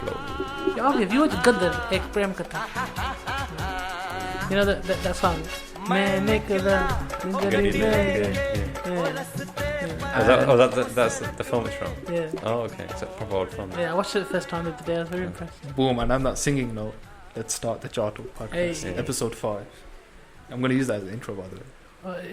flow. Yeah, Arvi, have you heard Gadar Ek Prem Katha? You know that song? Main ek Gadi, that's the film it's from. Yeah. Oh, okay. It's a proper old film. Yeah, I watched it the first time the other day. I was very impressed. Boom, and on that singing note, let's start the Chaa Talk Podcast, Hey. episode 5. I'm going to use that as the intro, by the way.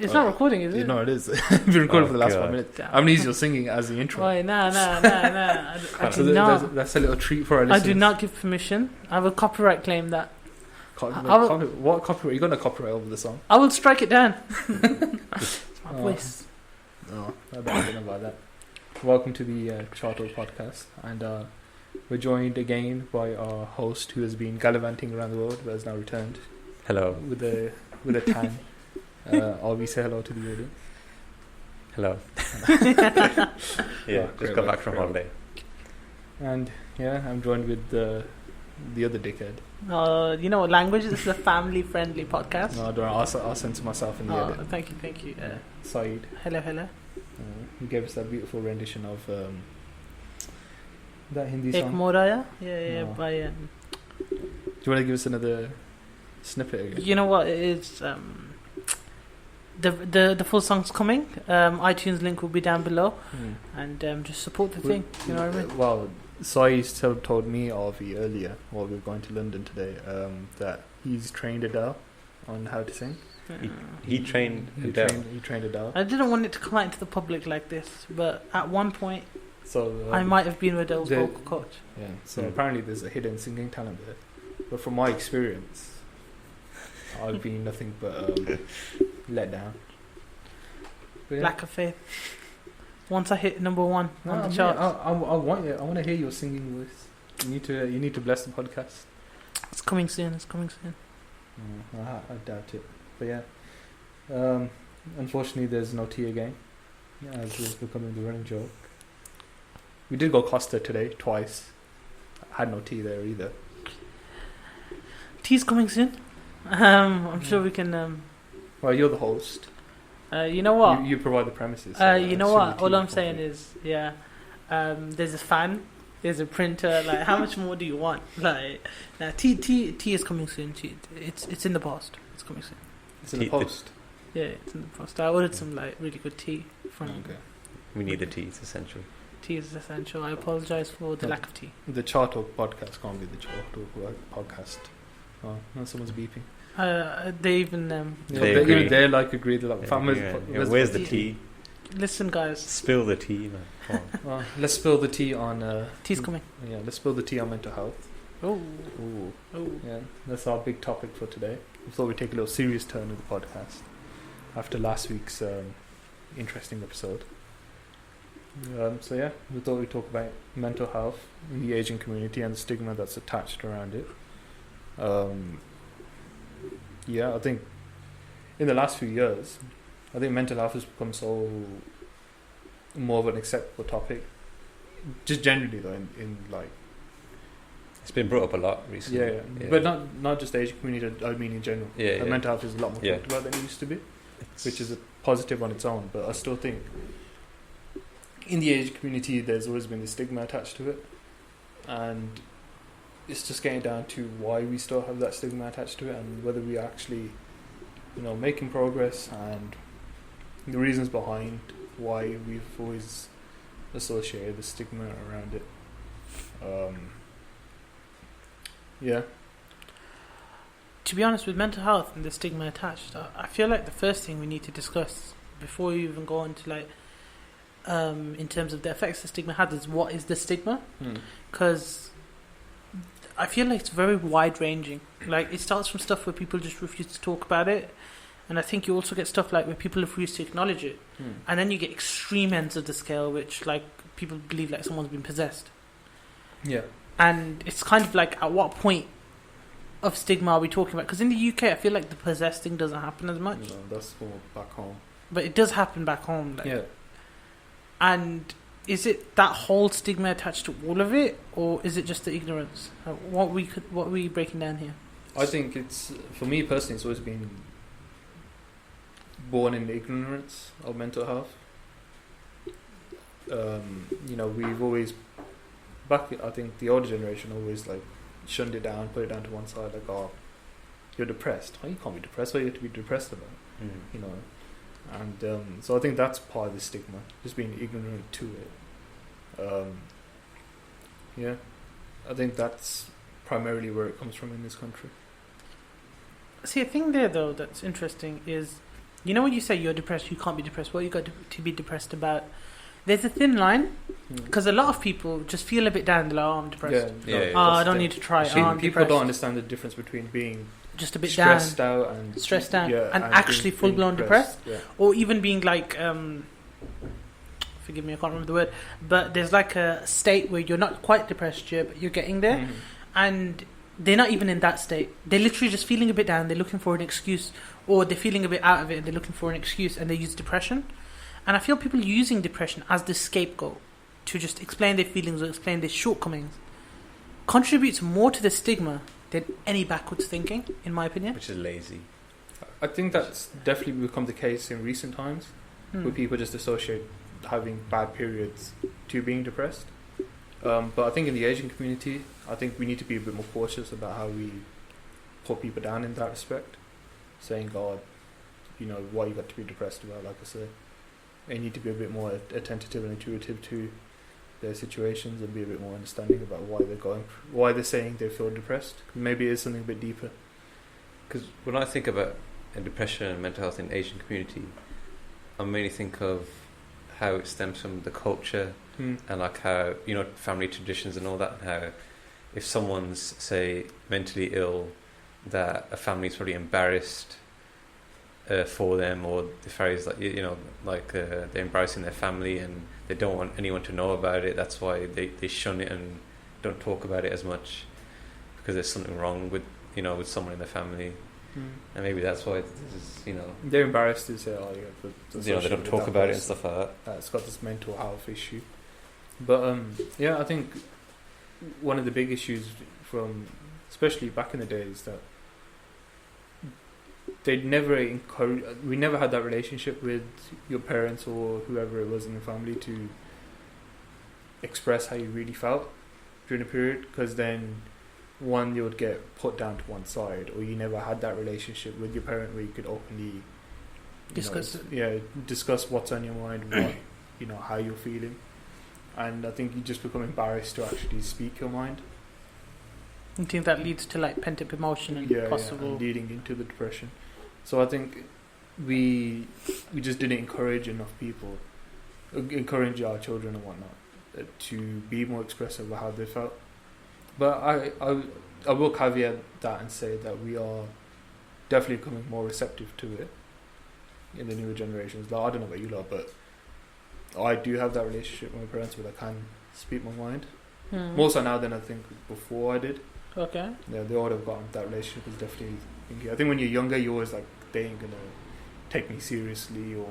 It's not recording, is it? No, it is. We've been recording for the last God. 5 minutes. Damn. I'm going to use your singing as the intro. Why? Nah. I So do not. that's a little treat for our I listeners. do not give permission. I will copyright claim that. What copyright? You're going to copyright over the song? I will strike it down. It's my Oh. voice. No, I don't know about that. Welcome to the Chaa Talk Podcast, and we're joined again by our host who has been gallivanting around the world but has now returned Hello. with a tan. Arvi, say hello to the audience. Hello. Yeah, Oh, just great got work, back from great holiday. And yeah, I'm joined with the other dickhead. You know what language? This is a family-friendly podcast. No, I don't know. I'll censor myself in the edit. Thank you. Syed, Hello. who gave us that beautiful rendition of that Hindi Ek song. Moraya? Yeah, No. by... Do you want to give us another snippet again? You know what? It is... The full song's coming. iTunes link will be down below. And just support the thing. You know what I mean? Well, Syed told me, Arvi, earlier while we were going to London today, that he's trained Adele on how to sing. He trained He Adele. trained Adele. I didn't want it to come out into the public like this, but at one point So I might have been Adele's the- vocal coach. Yeah. So Hmm. apparently there's a hidden singing talent there, but from my experience, I've been nothing but let down. But yeah. Lack of faith. Once I hit number 1 No, on the I mean, chart, I want you. I want to hear your singing voice. You need to bless the podcast. it's coming soon. I doubt it. But yeah, unfortunately, there's no tea again, as is becoming the running joke. We did go Costa today twice. Had no tea there either. Tea's coming soon. I'm sure we can. Well, you're the host. You know what? You provide the premises. so You know assume what? the All tea I'm will saying come is, yeah. There's a fan. There's a printer. Like, how much more do you want? Like, now tea is coming soon. It's in the post. It's coming soon. through. It's in the Tea- post. Yeah, it's in the post. I ordered some like really good tea from. Okay. We need the tea, it's essential. Tea is essential. I apologize for the No. lack of tea. The Chaa Talk Podcast can't be the Chaa Talk Podcast. Oh, no, someone's beeping. They even They agree. Even they like agree. They're like, Yeah, "Fam, yeah. Where's the tea? listen, guys. Spill the tea, man. Come on. Let's spill the tea on. Tea's coming. Yeah, let's spill the tea on mental health. Oh, Ooh. oh. Yeah, that's our big topic for today. We thought we'd take a little serious turn of the podcast after last week's interesting episode. So yeah, we thought we'd talk about mental health in the Asian community and the stigma that's attached around it. Yeah, I think in the last few years, I think mental health has become so more of an acceptable topic. Just generally though, in like It's been brought up a lot recently. yeah, but not just the Asian community. I mean in general. Yeah, yeah. Mental health is a lot more Yeah. talked about than it used to be, which is a positive on its own. But I still think in the Asian community, there's always been the stigma attached to it, and it's just getting down to why we still have that stigma attached to it, and whether we are actually, making progress, and the reasons behind why we've always associated the stigma around it. Yeah. To be honest, with mental health and the stigma attached, I feel like the first thing we need to discuss before you even go on to like, in terms of the effects the stigma has, is what is the stigma? Because I feel like it's very wide ranging. Like, it starts from stuff where people just refuse to talk about it, and I think you also get stuff like where people refuse to acknowledge it, and then you get extreme ends of the scale, which like people believe like someone's been possessed. Yeah. And it's kind of like, at what point of stigma are we talking about? Because in the UK, I feel like the possessed thing doesn't happen as much, That's more back home. but it does happen back home. Like, Yeah. And is it that whole stigma attached to all of it, or is it just the ignorance? What are we breaking down here? I think it's, for me personally, it's always been born in the ignorance of mental health. We've always back, I think the older generation always like shunned it down, put it down to one side, like, oh, you're depressed. Oh, you can't be depressed. What are you to be depressed about? You know. And so I think that's part of the stigma, just being ignorant to it. Yeah, I think that's primarily where it comes from in this country. See, a thing there though that's interesting is, you know, when you say you're depressed, you can't be depressed. What you got to be depressed about? There's a thin line, because a lot of people just feel a bit down. They're like, oh, I'm depressed. I don't need to try. I'm people depressed. don't understand the difference between being just a bit stressed down, out and and actually full blown depressed, or even being like, forgive me, I can't remember the word, but there's like a state where you're not quite depressed yet, but you're getting there, and they're not even in that state. They're literally just feeling a bit down. They're looking for an excuse, or they're feeling a bit out of it, and they're looking for an excuse, and they use depression. And I feel people using depression as the scapegoat to just explain their feelings or explain their shortcomings contributes more to the stigma than any backwards thinking, in my opinion. Which is lazy. I think that's definitely become the case in recent times, where people just associate having bad periods to being depressed. But I think in the Asian community, I think we need to be a bit more cautious about how we put people down in that respect. Saying, God, you know, what you got to be depressed about, like I said. They need to be a bit more attentive and intuitive to their situations and be a bit more understanding about why they're saying they feel depressed. Maybe it's something a bit deeper. Because when I think about depression and mental health in the Asian community, I mainly think of how it stems from the culture and like how, you know, family traditions and all that, and how if someone's, say, mentally ill, that a family's probably embarrassed for them, or the family's like, you know, like they're embarrassing their family and they don't want anyone to know about it. That's why they shun it and don't talk about it as much, because there's something wrong with, you know, with someone in the family. And maybe that's why this is, you know, they're embarrassed to say, oh yeah, but you know, they don't talk about it and stuff like that. It's got this mental health issue. But yeah, I think one of the big issues from, especially back in the days, that we never had that relationship with your parents or whoever it was in the family to express how you really felt during a period, because then one, you would get put down to one side, or you never had that relationship with your parent where you could openly discuss what's on your mind, what, you know, how you're feeling. And I think you just become embarrassed to actually speak your mind. You think that leads to like pent up emotion and possible and leading into the depression. So I think we just didn't encourage enough people, encourage our children and whatnot, to be more expressive of how they felt. But I will caveat that and say that we are definitely becoming more receptive to it in the newer generations. Like, I don't know about you lot, but I do have that relationship with my parents where I can speak my mind. More so now than I think before I did. Okay. Yeah, the older I've gotten, that relationship is definitely thinking. I think when you're younger, you're always like, they ain't gonna take me seriously, or,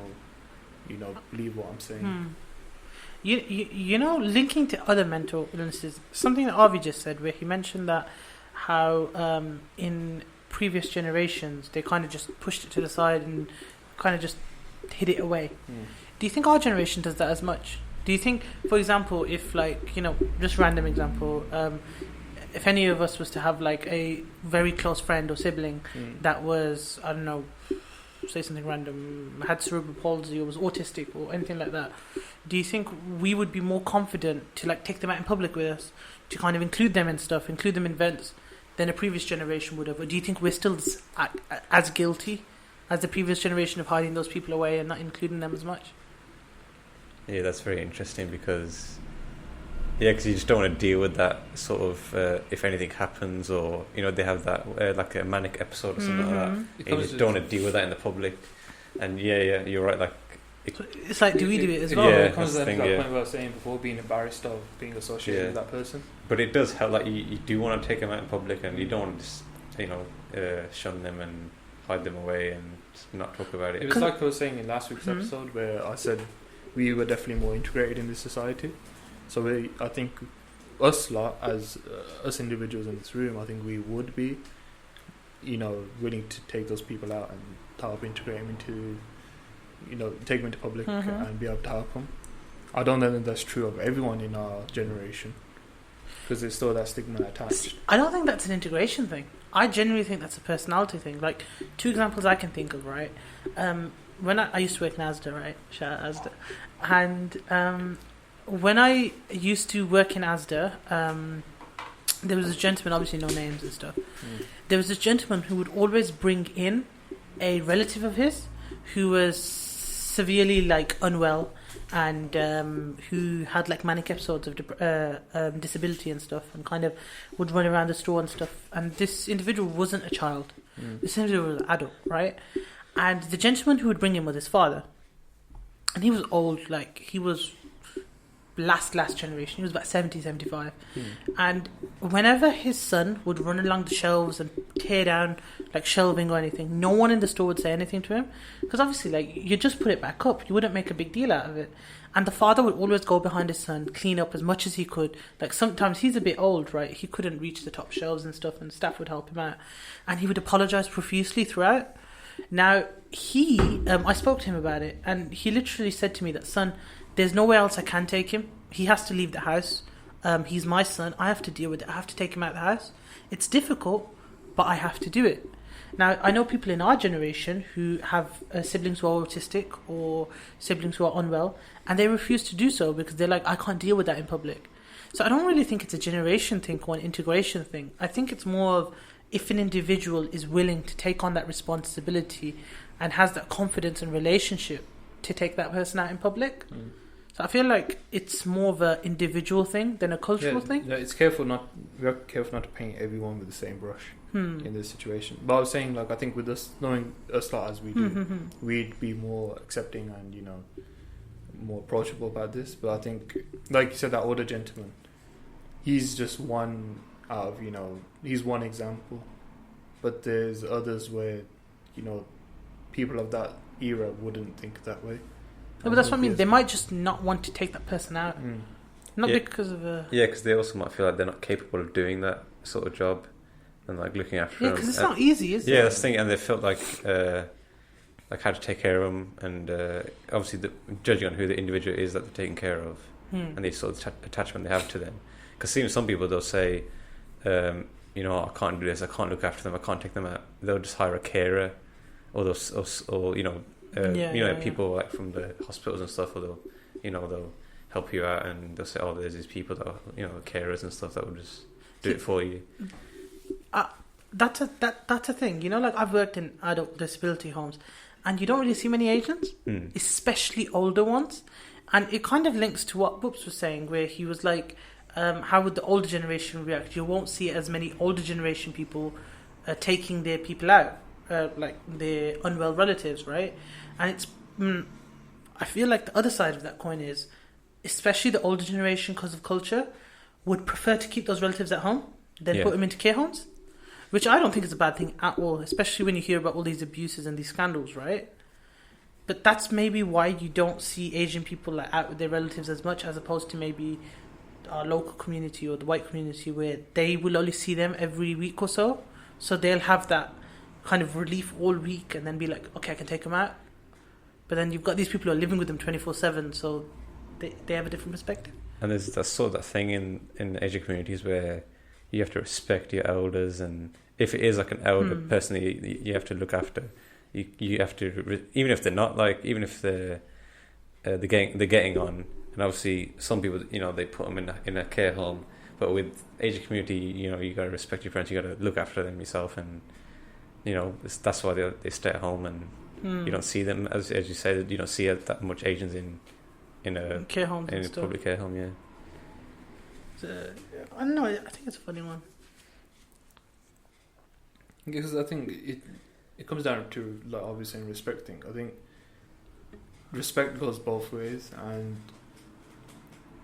you know, believe what I'm saying. You know, linking to other mental illnesses, something that Arvi just said, where he mentioned that how in previous generations they kind of just pushed it to the side and kind of just hid it away. Do you think our generation does that as much? Do you think, for example, if like, you know, just random example, if any of us was to have like a very close friend or sibling that was, I don't know, say something random, had cerebral palsy or was autistic or anything like that, do you think we would be more confident to like take them out in public with us, to kind of include them in stuff, include them in events, than a previous generation would have? Or do you think we're still as guilty as the previous generation of hiding those people away and not including them as much? Yeah, that's very interesting, because you just don't want to deal with that sort of if anything happens, or, you know, they have that like a manic episode or something like that. You just don't want to deal with that in the public. And you're right, like it's like, do we do it as well? Yeah, it comes to that point I was saying before, being embarrassed of being associated with that person. But it does help, like you do want to take them out in public, and you don't want to just, you know, shun them and hide them away and not talk about it. It was like I was saying in last week's episode, where I said we were definitely more integrated in this society. So I think us lot, as us individuals in this room, I think we would be, you know, willing to take those people out and help integrate them into, you know, take them into public and be able to help them. I don't know that that's true of everyone in our generation, because there's still that stigma attached. I don't think that's an integration thing. I genuinely think that's a personality thing. Like, 2 examples I can think of, right? When I used to work in Asda, right? Shout out Asda. And when I used to work in Asda, there was this gentleman, obviously no names and stuff. There was this gentleman who would always bring in a relative of his who was severely, like, unwell and who had, like, manic episodes of disability and stuff, and kind of would run around the store and stuff. And this individual wasn't a child. This individual was an adult, right? And the gentleman who would bring him was his father. And he was old, like, he was last generation. He was about 70, 75. And whenever his son would run along the shelves and tear down, like, shelving or anything, no one in the store would say anything to him. Because obviously, like, you just put it back up. You wouldn't make a big deal out of it. And the father would always go behind his son, clean up as much as he could. Like, sometimes he's a bit old, right? He couldn't reach the top shelves and stuff, and staff would help him out. And he would apologise profusely throughout. Now, I spoke to him about it, and he literally said to me that, son, there's nowhere else I can take him. He has to leave the house. He's my son. I have to deal with it. I have to take him out of the house. It's difficult, but I have to do it. Now, I know people in our generation who have siblings who are autistic or siblings who are unwell, and they refuse to do so because they're like, I can't deal with that in public. So I don't really think it's a generation thing or an integration thing. I think it's more of, if an individual is willing to take on that responsibility and has that confidence and relationship to take that person out in public. So I feel like it's more of an individual thing than a cultural thing. Yeah, we're careful not to paint everyone with the same brush in this situation. But I was saying, like, I think with us, knowing us lot as we do, we'd be more accepting and, you know, more approachable about this. But I think, like you said, that older gentleman, he's just one out of, you know, he's one example. But there's others where, you know, people of that era wouldn't think that way. No, but that's what I mean. They might just not want to take that person out. Not because of a... Yeah, because they also might feel like they're not capable of doing that sort of job and, like, looking after them. Yeah, because it's not easy, is it? Yeah, that's the thing. And they felt like how to take care of them, and obviously judging on who the individual is that they're taking care of and the sort of attachment they have to them. Because seeing some people, they'll say, you know, I can't do this, I can't look after them, I can't take them out. They'll just hire a carer, or you know, people like from the hospitals and stuff, or they'll help you out, and they'll say, oh, there's these people that are, you know, carers and stuff that will just do it for you. That's a thing, you know. Like, I've worked in adult disability homes, and you don't really see many Asians, especially older ones. And it kind of links to what Bhups was saying, where he was like, how would the older generation react? You won't see as many older generation people taking their people out, like their unwell relatives, right? And it's, I feel like the other side of that coin is, especially the older generation, because of culture, would prefer to keep those relatives at home than put them into care homes, which I don't think is a bad thing at all, especially when you hear about all these abuses and these scandals, right? But that's maybe why you don't see Asian people, like, out with their relatives as much, as opposed to maybe our local community or the white community, where they will only see them every week or so. So they'll have that kind of relief all week and then be like, okay, I can take them out. But then you've got these people who are living with them 24/7, so they have a different perspective. And there's that sort of that thing in Asian communities where you have to respect your elders, and if it is like an elder person you have to look after, you have to, even if they're not, like, even if they're getting on. And obviously some people, you know, they put them in a care home, but with Asian community, you know, you got to respect your parents, you got to look after them yourself, and, you know, that's why they stay at home, and you don't see them, as you said, you don't see that much Asians in a care home, in a public care home. Yeah, I don't know, I think it's a funny one, because I think it comes down to, like, obviously respecting. I think respect goes both ways, and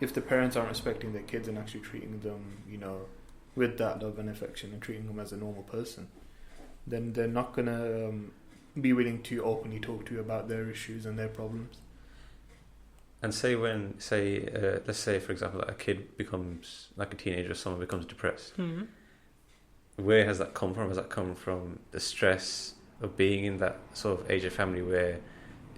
if the parents aren't respecting their kids and actually treating them, you know, with that love and affection and treating them as a normal person, then they're not gonna be willing to openly talk to you about their issues and their problems. And let's say, for example, that a kid becomes, like, a teenager, or someone becomes depressed. Where has that come from? Has that come from the stress of being in that sort of Asian family where,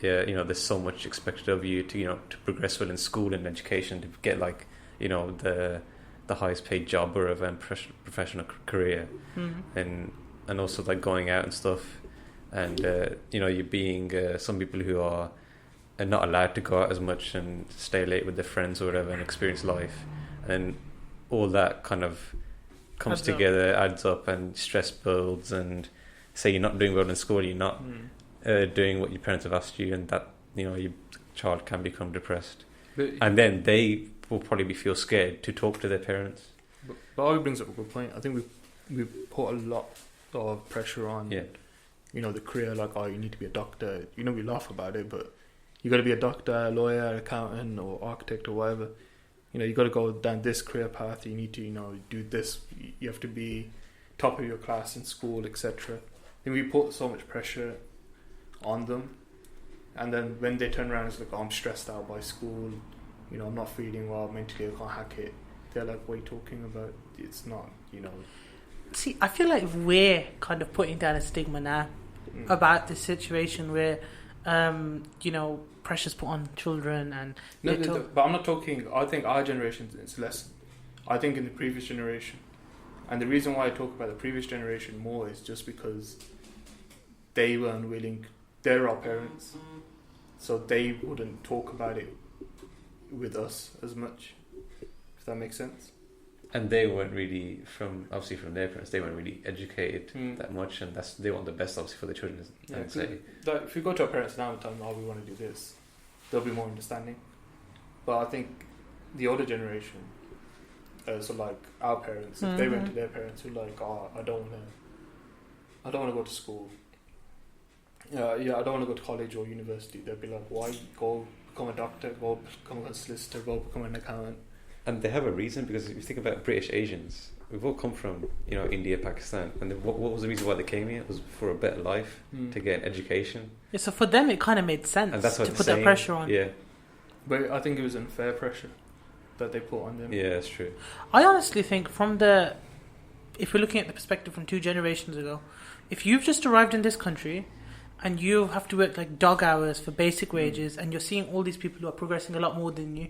you know, there's so much expected of you to, you know, to progress well in school and education, to get, like, you know, the the highest paid job or a professional career, and also like going out and stuff, and you being some people who are not allowed to go out as much and stay late with their friends or whatever and experience life, and all that kind of comes together, adds up, and stress builds, and say you're not doing well in school, you're not doing what your parents have asked you, and that your child can become depressed, and then they will probably feel scared to talk to their parents. But Arvi brings up a good point. I think we put a lot of pressure on the career, like, oh, you need to be a doctor. We laugh about it, but you got to be a doctor, a lawyer, accountant, or architect, or whatever. You got to go down this career path. You need to do this. You have to be top of your class in school, etc. Then we put so much pressure on them, and then when they turn around, it's like, oh, I'm stressed out by school. I'm not feeling well mentally. I can't hack it. They're like, what are you talking about? It's not. See, I feel like we're kind of putting down a stigma now about this situation where, pressure's put on children and. But I'm not talking. I think our generation is less. I think in the previous generation, and the reason why I talk about the previous generation more is just because they were unwilling. They're our parents, so they wouldn't talk about it with us as much. If that makes sense. And they weren't really from their parents. They weren't really educated that much, and they want the best, obviously, for their children. If we go to our parents now and tell them, "Oh, we want to do this," they'll be more understanding. But I think the older generation, so like our parents, if they went to their parents who like, "Oh, I don't want to go to school. I don't want to go to college or university." They'll be like, "Why go become a doctor? Go become a solicitor? Go become an accountant?" And they have a reason, because if you think about British Asians, we've all come from India, Pakistan, and what was the reason why they came here? It was for a better life, to get an education. Yeah, so for them it kind of made sense, and that's what to put that pressure on. Yeah, but I think it was unfair pressure that they put on them. Yeah, that's true. I honestly think if we're looking at the perspective from 2 generations ago, if you've just arrived in this country and you have to work like dog hours for basic wages, and you're seeing all these people who are progressing a lot more than you,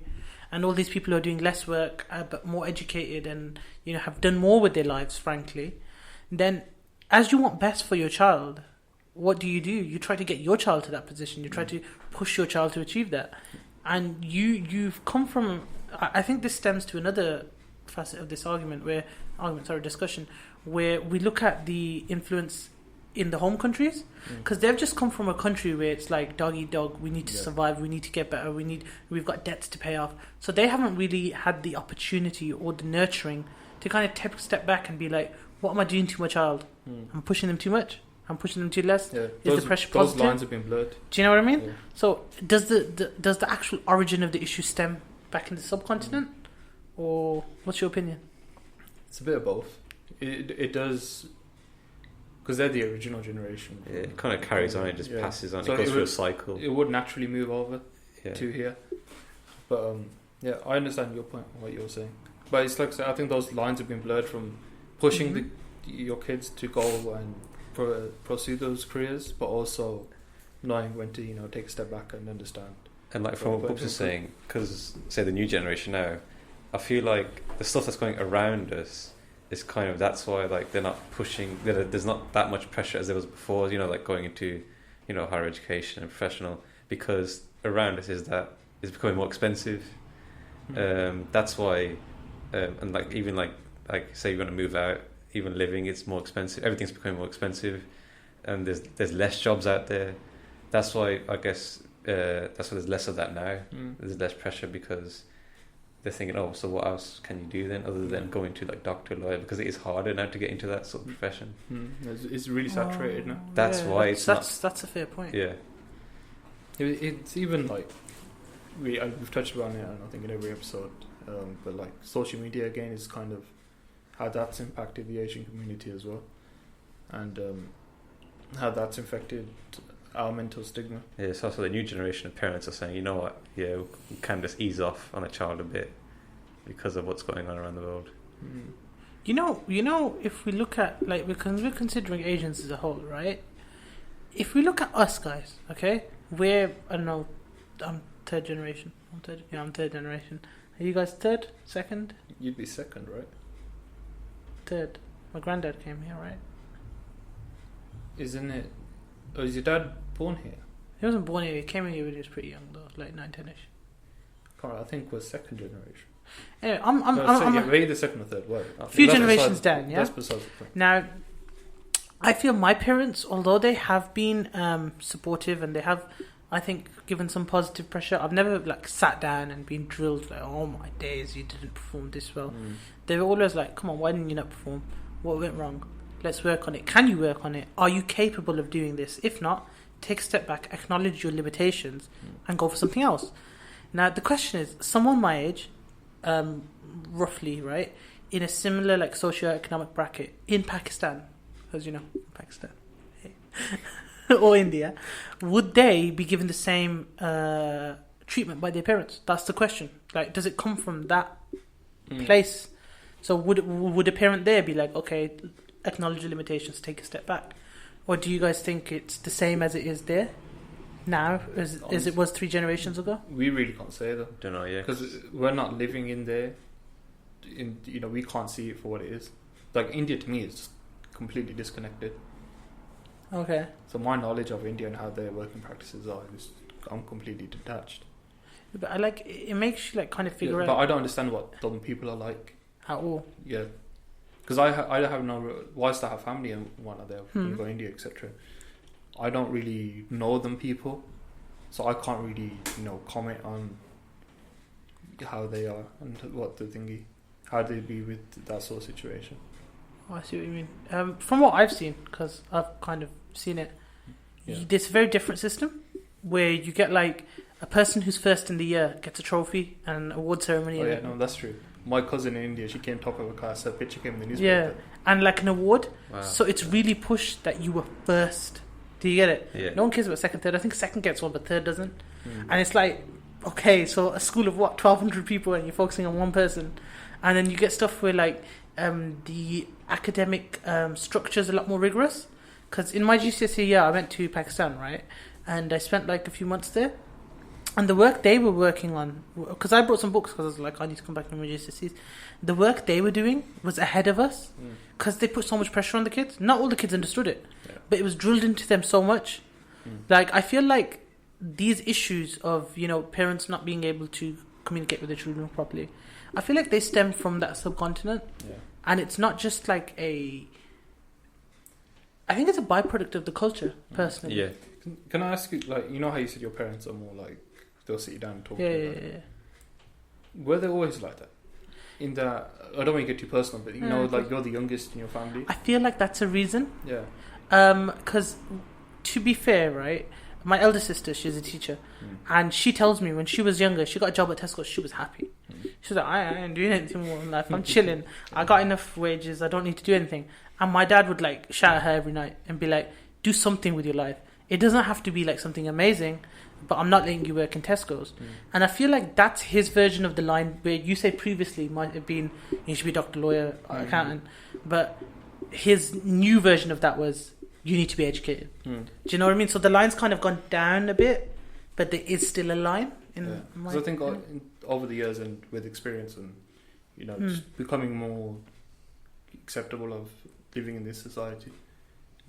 and all these people who are doing less work but more educated and have done more with their lives, frankly, then as you want best for your child, what do? You try to get your child to that position. You try to push your child to achieve that. And you've come from... I think this stems to another facet of this discussion, where we look at the influence in the home countries, because they've just come from a country where it's like dog eat dog, we need to survive, we need to get better, we've got debts to pay off. So they haven't really had the opportunity or the nurturing to kind of take a step back and be like, what am I doing to my child? I'm pushing them too much, I'm pushing them too less. Is the pressure positive? Those lines have been blurred. Do you know what I mean? Yeah. So does the actual origin of the issue stem back in the subcontinent, or what's your opinion? It's a bit of both. It does, because they're the original generation. Yeah, it kind of carries on, it just passes on, so it goes through a cycle. It would naturally move over to here. But I understand your point, what you're saying. But it's like, I think those lines have been blurred from pushing your kids to go and pursue those careers, but also knowing when to take a step back and understand. And like from what Bhups is saying, because say the new generation now, I feel like the stuff that's going around us is kind of, that's why like they're not pushing, there's not that much pressure as there was before, like going into higher education and professional, because around us is that it's becoming more expensive. That's why and like even like say you want to move out, even living, it's more expensive, everything's becoming more expensive, and there's less jobs out there. That's why I guess that's why there's less of that now. There's less pressure, because they're thinking, oh, so what else can you do then other than going to like doctor, lawyer, because it is harder now to get into that sort of profession. It's really saturated now. That's why that's a fair point. Yeah, it's even like we've touched upon it, I think, in every episode, but like social media again is kind of how that's impacted the Asian community as well, and how that's affected our mental stigma. Yeah, it's also the new generation of parents are saying, you know what, we can just ease off on a child a bit because of what's going on around the world. You know, if we look at, like, we're considering Asians as a whole, right? If we look at us guys, okay, we're, I don't know, I'm third generation. I'm third generation. Are you guys third, second, You'd be second, right? third? My granddad came here, right? Isn't it? Oh, is your dad born here? He wasn't born here. He came here when he was pretty young, though, like 9, 10ish. I think we're second generation. Anyway, we're either second or third. What? A few generations down, yeah. That's besides the point. Now, I feel my parents, although they have been supportive and they have, I think, given some positive pressure, I've never like sat down and been drilled like, oh my days, you didn't perform this well. They were always like, come on, why didn't you not perform? What went wrong? Let's work on it. Can you work on it? Are you capable of doing this? If not, take a step back, acknowledge your limitations, and go for something else. Now, the question is, someone my age, roughly, right, in a similar like socio-economic bracket in Pakistan, as you know, Pakistan, or India, would they be given the same treatment by their parents? That's the question. Like, does it come from that place? So would a parent there be like, okay, acknowledge your limitations, take a step back? Or do you guys think it's the same as it is there now as it was 3 generations ago? We really can't say though. Don't know, yeah. Because we're not living in there. We can't see it for what it is. Like, India to me is just completely disconnected. Okay. So my knowledge of India and how their working practices are, I'm completely detached. But I like, it makes you like kind of figure out. But I don't understand what dumb people are like. At all. Yeah. Because I have no, whilst I have family and whatnot there, in India, etc. I don't really know them people, so I can't really, comment on how they are and what how they be with that sort of situation. Oh, I see what you mean. From what I've seen, because I've kind of seen it, there's a very different system where you get like a person who's first in the year gets a trophy and an award ceremony. Oh yeah, no, that's true. My cousin in India, she came top of her class. Her picture came in the newspaper. Yeah, and like an award. Wow. So it's really pushed that you were first. Do you get it? Yeah. No one cares about second, third. I think second gets one, but third doesn't. And it's like, okay, so a school of 1,200 people, and you're focusing on one person, and then you get stuff where like the academic structure is a lot more rigorous. Because in my GCSE year, I went to Pakistan, right, and I spent like a few months there. And the work they were working on, because I brought some books because I was like, I need to come back to my GCSEs. The work they were doing was ahead of us because they put so much pressure on the kids. Not all the kids understood it, but it was drilled into them so much. Like, I feel like these issues of, parents not being able to communicate with their children properly, I feel like they stem from that subcontinent. Yeah. And it's not just like I think it's a byproduct of the culture, personally. Yeah. Can I ask you, like, how you said your parents are more like, they'll sit you down and talk to you about it. Were they always like that? In that, I don't want to get too personal, but like you're the youngest in your family. I feel like that's a reason. Yeah. Because to be fair, right, my elder sister, she's a teacher, and she tells me when she was younger, she got a job at Tesco, she was happy. She was like, I ain't doing anything more in life, I'm chilling. I got enough wages, I don't need to do anything. And my dad would like shout at her every night and be like, do something with your life. It doesn't have to be like something amazing, but I'm not letting you work in Tesco's. And I feel like that's his version of the line where you say previously might have been, you should be doctor, lawyer, accountant. But his new version of that was, you need to be educated. Do you know what I mean? So the line's kind of gone down a bit, but there is still a line. So I think over the years and with experience and, just becoming more acceptable of living in this society,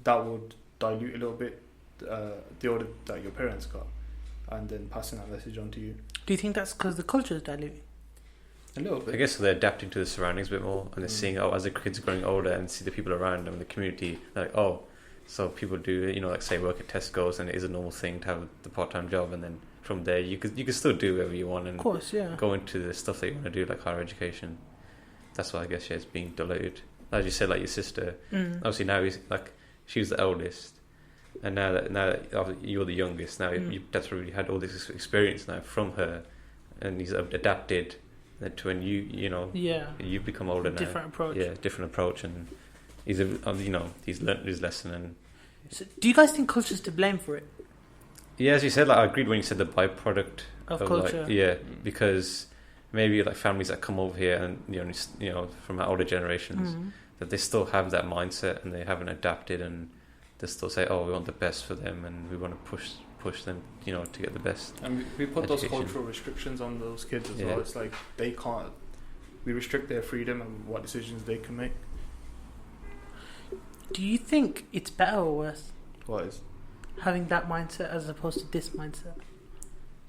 that would dilute a little bit the order that your parents got, and then passing that message on to you. Do you think that's because the culture is diluting? A little bit. I guess they're adapting to the surroundings a bit more, and they're seeing, as the kids are growing older and see the people around them in the community, like, so people do, like say work at Tesco's, and it is a normal thing to have the part-time job, and then from there you could still do whatever you want and of course, go into the stuff that you want to do, like higher education. That's why I guess it's being diluted. As you said, like your sister, obviously now she was the eldest. And now that you're the youngest, now that's really had all this experience now from her, and he's adapted to when you've become older now. Different approach. Yeah, different approach, and he's learnt his lesson. And so do you guys think culture's to blame for it? Yeah, as you said, like I agreed when you said the byproduct of culture. Like, because maybe like families that come over here and from our older generations that they still have that mindset and they haven't adapted and. They still say, we want the best for them and we want to push push them, to get the best. And we put education. those cultural restrictions on those kids as Yeah. well. It's like they can't. We restrict their freedom and what decisions they can make. Do you think it's better or worse What is having that mindset as opposed to this mindset?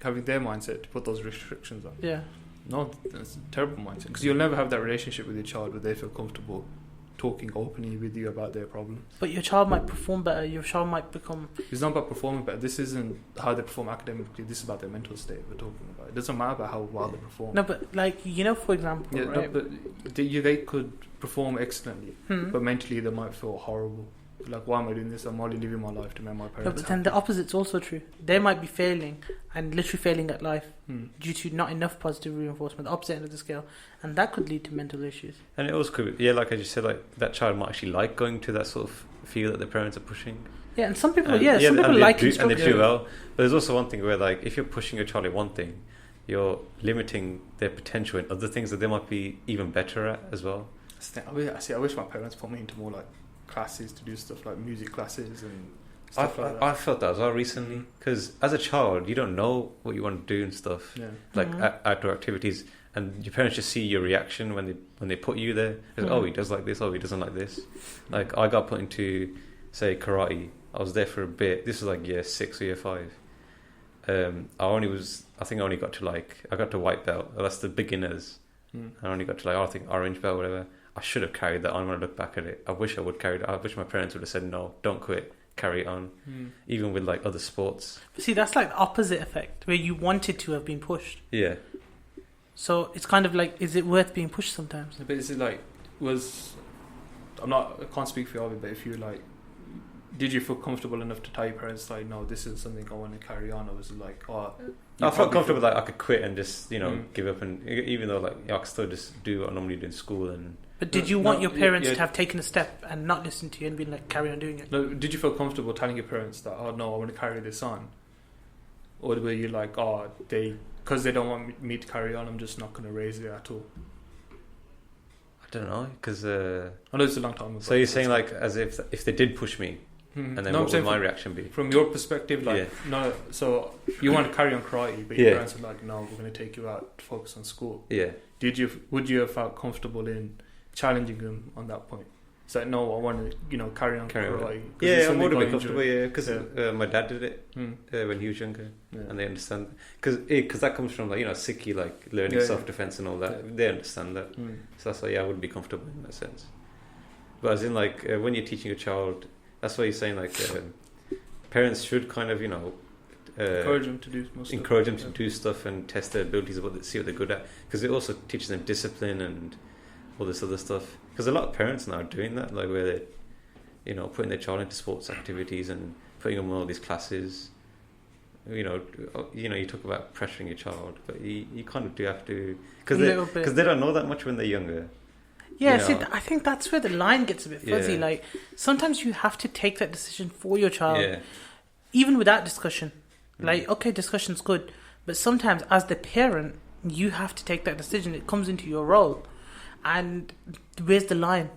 having their mindset to put those restrictions on? Yeah. No, that's a terrible mindset because you'll never have that relationship with your child where they feel comfortable talking openly with you about their problems. But your child might perform better. Your child might become... It's not about performing better. This isn't how they perform academically. This is about their mental state we're talking about. It doesn't matter about how well they perform. No, but like, for example, Yeah, right? no, but they could perform excellently, but mentally they might feel horrible. Like, why am I doing this? I'm only living my life to make my parents No, but then the opposite's also true. They might be failing and literally failing at life due to not enough positive reinforcement, the opposite end of the scale, and that could lead to mental issues. And it also could, like I just said, like that child might actually like going to that sort of field that the parents are pushing. Yeah, and some people, some people like and they do instruction. well. But there's also one thing where, like, if you're pushing your child at one thing, you're limiting their potential in other things that they might be even better at as well. I wish my parents put me into more like classes to do stuff like music classes and stuff like that. I felt that as well recently because as a child you don't know what you want to do and stuff, like outdoor activities, and your parents just see your reaction when they put you there. Like, oh, he does like this, oh, he doesn't like this. Like, I got put into, say, karate. I was there for a bit. This was like year 6 or year 5. I think I only got to I got to white belt. That's the beginners. I only got to I think orange belt, whatever. I should have carried that on when I look back at it. I wish I would carry it. I wish my parents would have said, no, don't quit, carry it on. Even with like other sports. But see, that's like the opposite effect, where you wanted to have been pushed. Yeah. So it's kind of like, is it worth being pushed sometimes? But is it like, I can't speak for Arvi, but if you did you feel comfortable enough to tell your parents like, no, this is something I want to carry on, or was it like, oh, I felt comfortable that I could quit and just give up, and even though I could still just do what I normally do in school. And but did you want your parents to have taken a step and not listen to you and been like, carry on doing it? No, did you feel comfortable telling your parents that, oh no, I want to carry this on, or were you like, oh, because they don't want me to carry on, I'm just not going to raise it at all? I don't know, because I know it's a long time ago. So you're saying like as if they did push me, and then what would my reaction be? From your perspective, no, so you want to carry on karate, but your parents are like, no, we're going to take you out to focus on school. Yeah. Would you have felt comfortable in challenging them on that point? It's like, no, I want to, carry on karate. Yeah, I would have been comfortable, because my dad did it when he was younger, and they understand. Because that comes from, Sikhi, learning self-defense and all that. They understand that. So that's why, I would be comfortable in that sense. But as in, when you're teaching a child, that's why you're saying, parents should kind of, encourage them to do stuff and test their abilities, see what they're good at. Because it also teaches them discipline and all this other stuff. Because a lot of parents now are doing that, where they're, putting their child into sports activities and putting them in all these classes. You talk about pressuring your child, but you kind of do have to, because they don't know that much when they're younger. Yeah, see, I think that's where the line gets a bit fuzzy. Yeah. Sometimes you have to take that decision for your child, even without discussion. Okay, discussion's good, but sometimes as the parent, you have to take that decision. It comes into your role. And where's the line?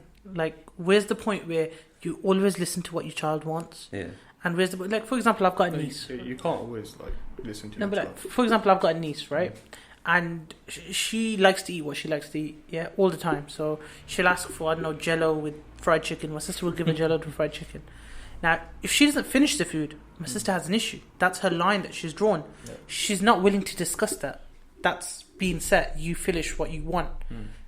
Where's the point where you always listen to what your child wants? Yeah. And where's the for example, I've got a niece. You can't always listen to. No, but for example, I've got a niece, right? And she likes to eat what she likes to eat, all the time. So she'll ask for, Jello with fried chicken. My sister will give her Jello with fried chicken. Now, if she doesn't finish the food, my sister has an issue. That's her line that she's drawn. Yeah. She's not willing to discuss that. That's being set. You finish what you want.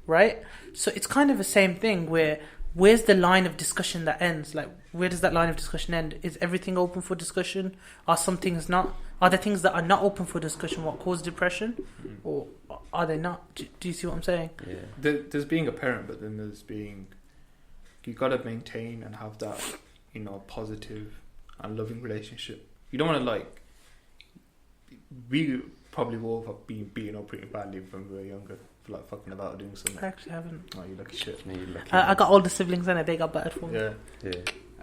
Right? So it's kind of the same thing where's the line of discussion that ends? Where does that line of discussion end? Is everything open for discussion? Are some things not? Are there things that are not open for discussion what cause depression? Or are they not? Do you see what I'm saying? Yeah. There's being a parent, but then there's being... You got to maintain and have that, positive and loving relationship. You don't want to we probably all have been beaten up pretty badly when we were younger. For fucking about doing something. I actually haven't. Oh, you lucky shit. Yeah, you lucky. I got older siblings and they got battered for me. Yeah.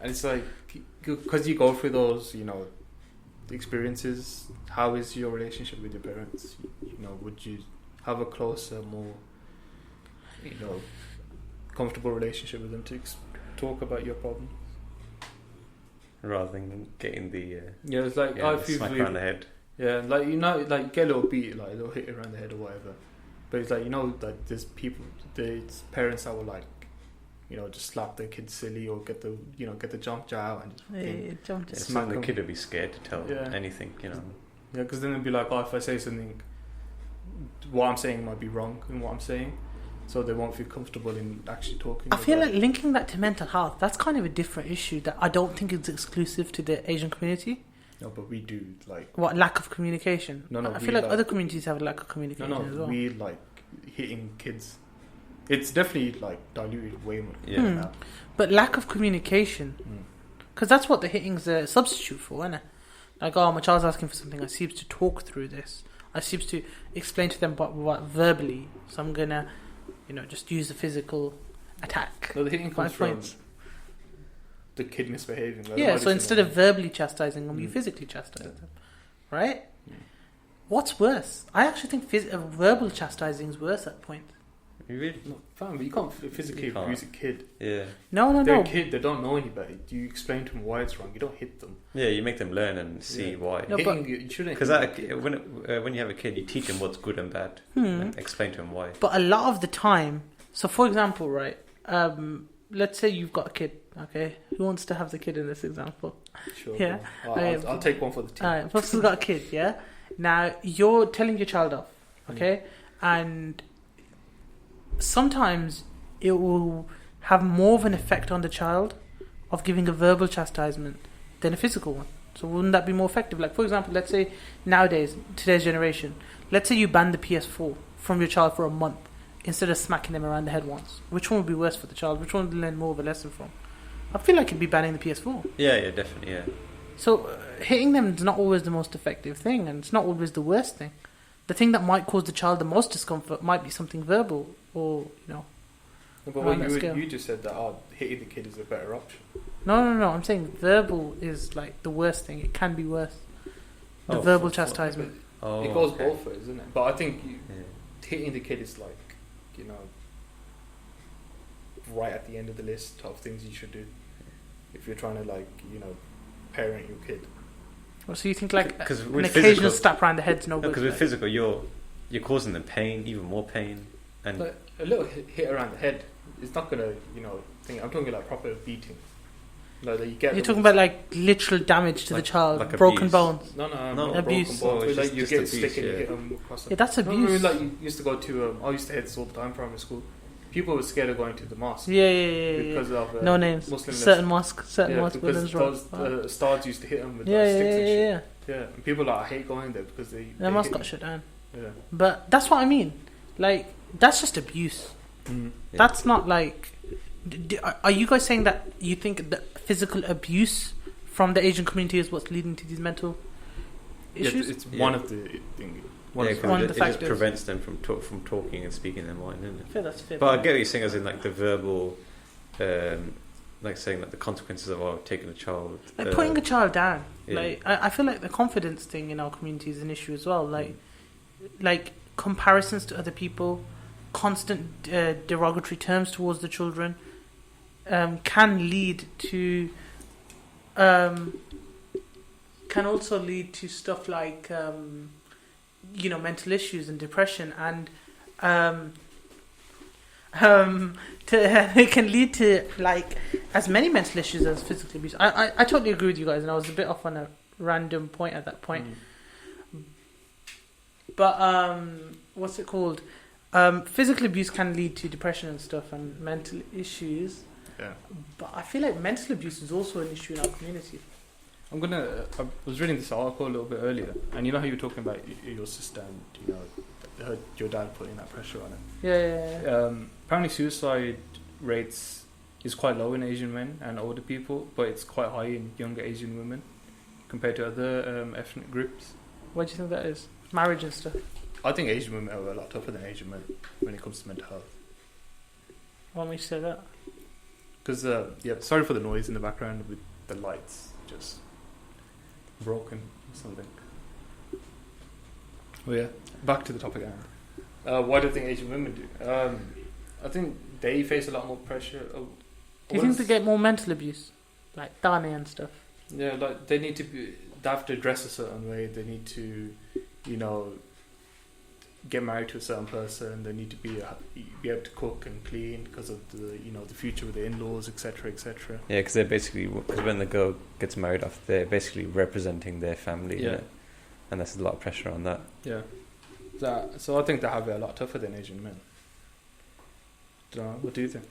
And it's because you go through those, experiences. How is your relationship with your parents? Would you have a closer, more, comfortable relationship with them to talk about your problem? rather than getting the it's like the smack around the head. Yeah, like like you get a little beat, like a little hit around the head or whatever. But it's like like there's there's parents that will like, just slap their kid silly or get the jump out and just smack the kid would be scared to tell anything, Yeah, because then they'll be like, if I say something, what I'm saying might be wrong in what I'm saying, so they won't feel comfortable in actually talking. I feel like linking that to mental health, that's kind of a different issue that I don't think is exclusive to the Asian community. No, but we do what, lack of communication? No, I feel like other communities have a lack of communication as well. We hitting kids. It's definitely diluted way more. Yeah. Now. But lack of communication, because that's what the hitting's a substitute for, isn't it? Like, my child's asking for something. I seems to talk through this. I seems to explain to them what verbally. So I'm gonna, just use the physical attack. No, the hitting comes from the kid misbehaving. So instead of verbally chastising them, you physically chastise them, right? What's worse? I actually think verbal chastising is worse at that point. Really? No, fam, you can't physically abuse a kid. Yeah. No. They're a kid. They don't know any better. You explain to them why it's wrong. You don't hit them. Yeah, you make them learn and see why. No, you shouldn't. Because when you have a kid, you teach them what's good and bad. And explain to them why. But a lot of the time, so for example, right? Let's say you've got a kid. Okay, who wants to have the kid in this example? Sure. Yeah. I'll take one for the team. All right, Bhups has got a kid. Yeah. Now you're telling your child off. Okay, and sometimes it will have more of an effect on the child of giving a verbal chastisement than a physical one. So wouldn't that be more effective? Like, for example, let's say nowadays, today's generation, let's say you ban the PS4 from your child for a month instead of smacking them around the head once. Which one would be worse for the child? Which one would learn more of a lesson from? I feel like it'd be banning the PS4. Yeah, definitely, yeah. So hitting them is not always the most effective thing, and it's not always the worst thing. The thing that might cause the child the most discomfort might be something verbal, or But what you just said that hitting the kid is a better option. No. I'm saying verbal is the worst thing. It can be worse. The verbal chastisement. It goes both ways, isn't it? But I think hitting the kid is right at the end of the list of things you should do if you're trying to parent your kid. Well, so you think an occasional physical, slap around the head's no good? Because with physical, you're causing them pain, even more pain, and a little hit around the head is not gonna I'm talking proper beating. You're talking about literal damage to the child, broken abuse. bones. No, abuse. Broken bones. You get a abuse, stick and you hit them across the... Yeah, that's abuse. You used to go to... I used to hear this all the time in primary school. People were scared of going to the mosque. Yeah. Because of... no names. Muslim certain mosque because those stars used to hit them with sticks and shit. Yeah. And people I hate going there because they... The mosque got shut down. Yeah. But that's what I mean. That's just abuse. Mm. Yeah. That's not are you guys saying that you think that physical abuse from the Asian community is what's leading to these mental issues? Yeah, it's one of the things. It just prevents them from talking and speaking their mind, isn't it? I feel that's fair. But I get what you're saying, as in the verbal, saying the consequences of taking a child, putting a child down. Yeah. I feel like the confidence thing in our community is an issue as well. Like comparisons to other people, constant derogatory terms towards the children, can lead to. Can also lead to stuff like mental issues and depression, and it can lead to as many mental issues as physical abuse. I totally agree with you guys, and I was a bit off on a random point at that point. But what's it called? Physical abuse can lead to depression and stuff and mental issues. Yeah. But I feel like mental abuse is also an issue in our community. I was reading this article a little bit earlier, and you know how you were talking about your sister and your dad putting that pressure on it. Yeah. Apparently, suicide rates is quite low in Asian men and older people, but it's quite high in younger Asian women compared to other ethnic groups. Why do you think that is? Marriage and stuff. I think Asian women are a lot tougher than Asian men when it comes to mental health. Why makes you say that? Because sorry for the noise in the background with the lights just broken or something. Oh yeah, back to the topic at hand. What do I think Asian women do? I think they face a lot more pressure. Do you think they get more mental abuse, like Dane and stuff? Yeah, like they have to dress a certain way. They need to, get married to a certain person. They need to be able to cook and clean because of the future with the in-laws, etc., etc. Yeah, because they're basically, because when the girl gets married off, they're basically representing their family. Yeah, and there's a lot of pressure on that. Yeah, so I think they have it a lot tougher than Asian men. What do you think?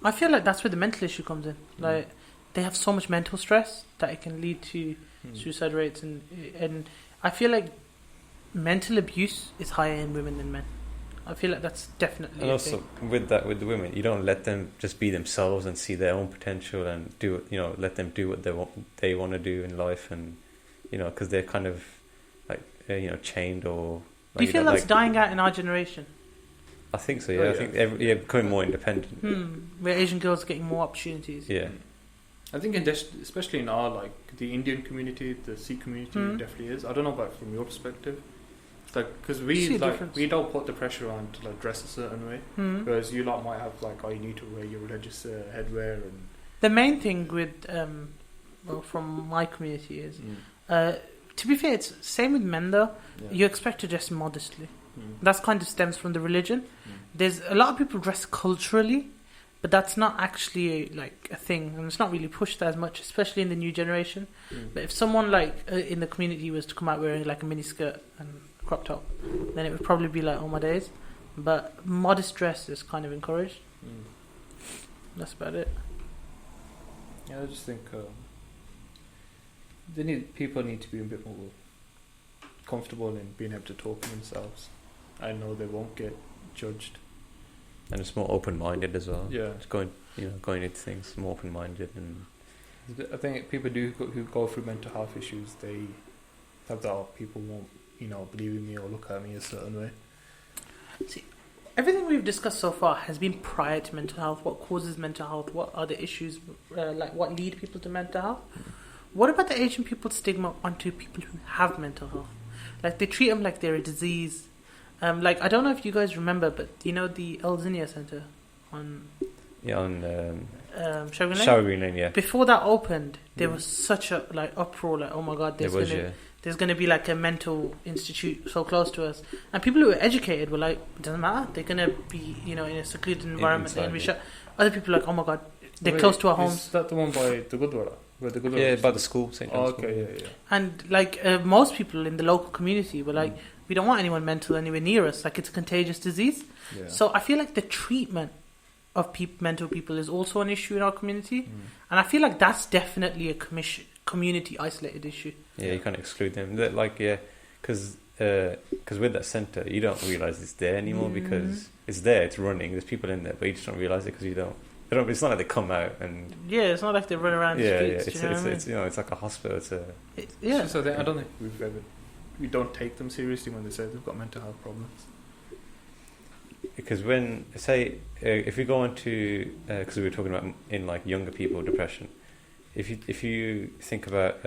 I feel like that's where the mental issue comes in. Like they have so much mental stress that it can lead to suicide rates, and I feel like mental abuse is higher in women than men. I feel like that's definitely. And also with the women, you don't let them just be themselves and see their own potential and do let them do what they want to do in life, and because they're kind of like chained or. Do you feel that's dying out in our generation? I think so. Yeah, I think becoming more independent. Where Asian girls are getting more opportunities. Yeah. I think especially in our the Indian community, the Sikh community definitely is. I don't know about from your perspective, because we don't put the pressure on to dress a certain way, whereas you might have you need to wear your religious headwear and. The main thing with from my community is, to be fair, it's same with men though. Yeah. You expect to dress modestly. That's kind of stems from the religion. There's a lot of people dress culturally, but that's not actually a thing, and it's not really pushed as much, especially in the new generation. But if someone in the community was to come out wearing a mini skirt and crop top, then it would probably be oh my days. But modest dress is kind of encouraged. That's about it. Yeah, I just think people need to be a bit more comfortable in being able to talk to themselves. I know they won't get judged, and it's more open-minded as well. Yeah, it's going into things more open-minded, and I think people who go through mental health issues, they have that people won't believe in me or look at me a certain way. See, everything we've discussed so far has been prior to mental health. What causes mental health? What are the issues? What lead people to mental health? What about the Asian people stigma onto people who have mental health? They treat them like they're a disease. I don't know if you guys remember, but the El Zinnia Center on Shower Green Lane. Yeah. Before that opened, there was such a uproar. Oh my God, there's gonna be a mental institute so close to us, and people who were educated were it doesn't matter. They're gonna be in a secluded environment. They're gonna be shut. Other people are oh my God, they're close to our homes. Is that the one by the Gurdwara? By the school, St. John's School. Okay, yeah. And most people in the local community were we don't want anyone mental anywhere near us. It's a contagious disease. Yeah. So I feel the treatment of mental people is also an issue in our community, and I feel that's definitely a community isolated issue. Yeah, you can't exclude them. Because with that centre, you don't realise it's there anymore because it's there, it's running. There's people in there, but you just don't realise it because you don't. It's not like they come out and. Yeah, it's not like they run around the streets. It's like a hospital. So I don't think we don't take them seriously when they say they've got mental health problems. Because if we go on to because we were talking about in younger people depression, if you think about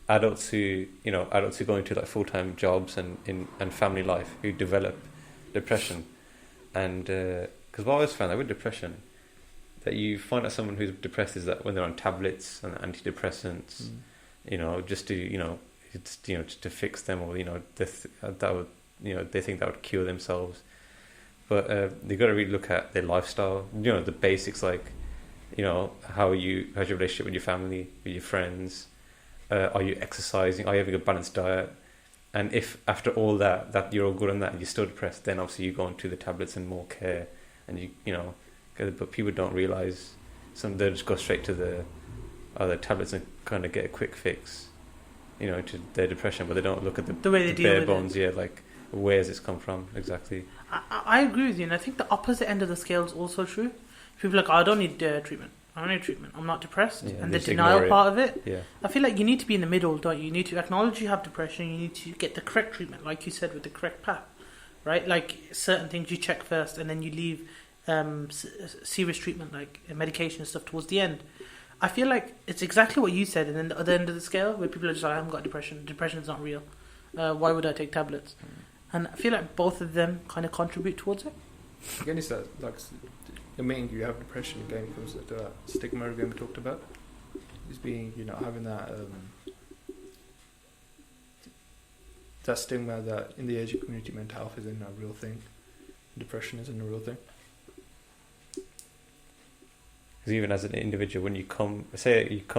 adults who go into full-time jobs and family life who develop depression, and because what I always found with depression, that you find out someone who's depressed is that when they're on tablets and antidepressants, just to fix them, or that would they think that would cure themselves, but they got to really look at their lifestyle. The basics how's your relationship with your family, with your friends, are you exercising, are you having a balanced diet, and if after all that you're all good on that and you're still depressed, then obviously you go on to the tablets and more care, and but people don't realise they just go straight to the tablets and kind of get a quick fix, to their depression, but they don't look at the way they deal bare bones. Yeah, where's this come from exactly? I agree with you, and I think the opposite end of the scale is also true. People are I don't need treatment. I don't need treatment. I'm not depressed, and the denial part of it. Yeah. I feel you need to be in the middle, don't you? You need to acknowledge you have depression. You need to get the correct treatment, like you said, with the correct path, right? Certain things you check first, and then you leave serious treatment medication and stuff towards the end. I feel it's exactly what you said, and then the other end of the scale where people are just I haven't got depression. Depression is not real. Why would I take tablets? And I feel both of them kind of contribute towards it. Again, it's that admitting you have depression again comes to that stigma again we talked about. is being, having that that stigma that in the Asian community mental health isn't a real thing, depression isn't a real thing. Because even as an individual, when you come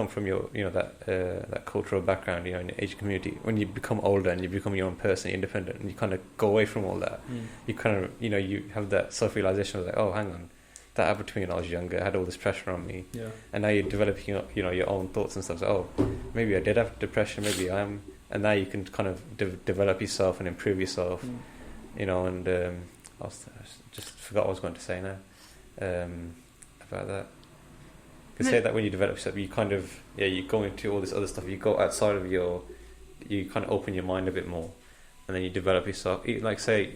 from your, that cultural background, in the Asian community, when you become older and you become your own person, independent, and you kind of go away from all that, you kind of, you have that self-realization of like, oh, hang on, that happened to me when I was younger. I had all this pressure on me, and now you're developing, your own thoughts and stuff. So, oh, maybe I did have depression, maybe I am, and now you can kind of develop yourself and improve yourself, And I just forgot what I was going to say now about that. You say that when you develop yourself, you kind of you go into all this other stuff. You go outside of you kind of open your mind a bit more, and then you develop yourself. Like say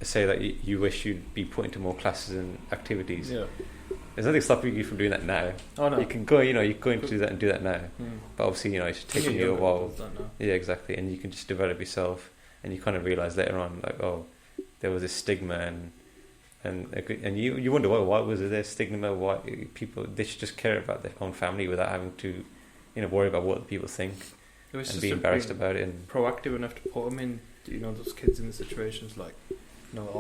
that you wish you'd be put into more classes and activities. Yeah. There's nothing stopping you from doing that now. Oh no. You can go, you're going to do that and do that now. But obviously, it's taking you a while. Yeah, exactly. And you can just develop yourself, and you kind of realize later on, like, oh, there was this stigma and you wonder why was there stigma? Why they should just care about their own family without having to, worry about what people think and be embarrassed about it. And proactive enough to put them in, those kids in the situations like, don't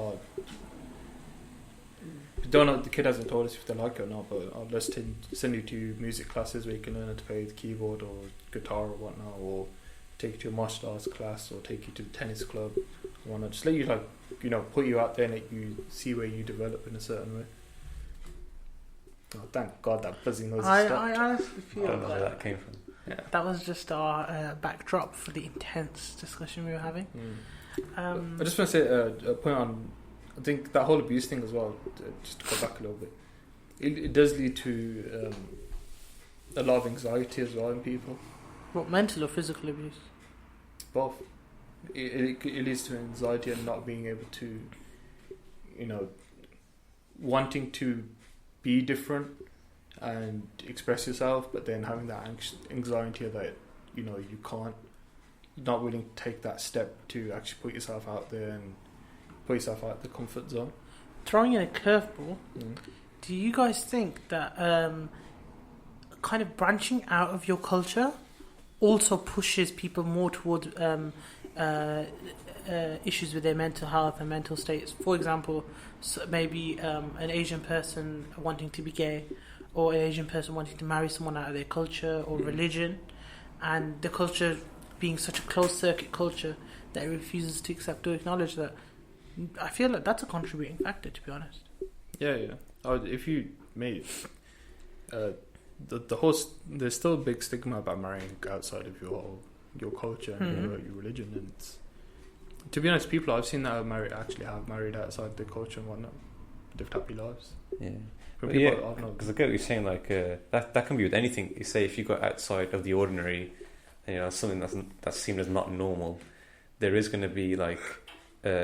know. The kid hasn't told us if they like it or not, but let's send you to music classes where you can learn how to play the keyboard or guitar or whatnot, or take you to a martial arts class, or take you to the tennis club. Why not just let you put you out there and let you see where you develop in a certain way. Oh, thank God that buzzing noise stopped. I honestly feel I don't know where that came from. Yeah. That was just our backdrop for the intense discussion we were having. I just want to say a point on, I think that whole abuse thing as well, just to go back a little bit, it does lead to a lot of anxiety as well in people. What, mental or physical abuse? Both. It leads to anxiety and not being able to, wanting to be different and express yourself, but then having that anxiety that, you can't, you're not willing to take that step to actually put yourself out there and put yourself out of the comfort zone. Throwing in a curveball, do you guys think that kind of branching out of your culture also pushes people more towards issues with their mental health and mental states? For example, maybe an Asian person wanting to be gay, or an Asian person wanting to marry someone out of their culture or religion, and the culture being such a closed circuit culture that it refuses to accept or acknowledge that. I feel like that's a contributing factor, to be honest. Yeah. If you made the whole, there's still a big stigma about marrying outside of your culture and your religion, and to be honest, people I've seen that have married outside their culture and whatnot, lived happy lives. Yeah, because I get what you're saying. Like that can be with anything. You say if you go outside of the ordinary, and something that's seen as not normal, there is going to be like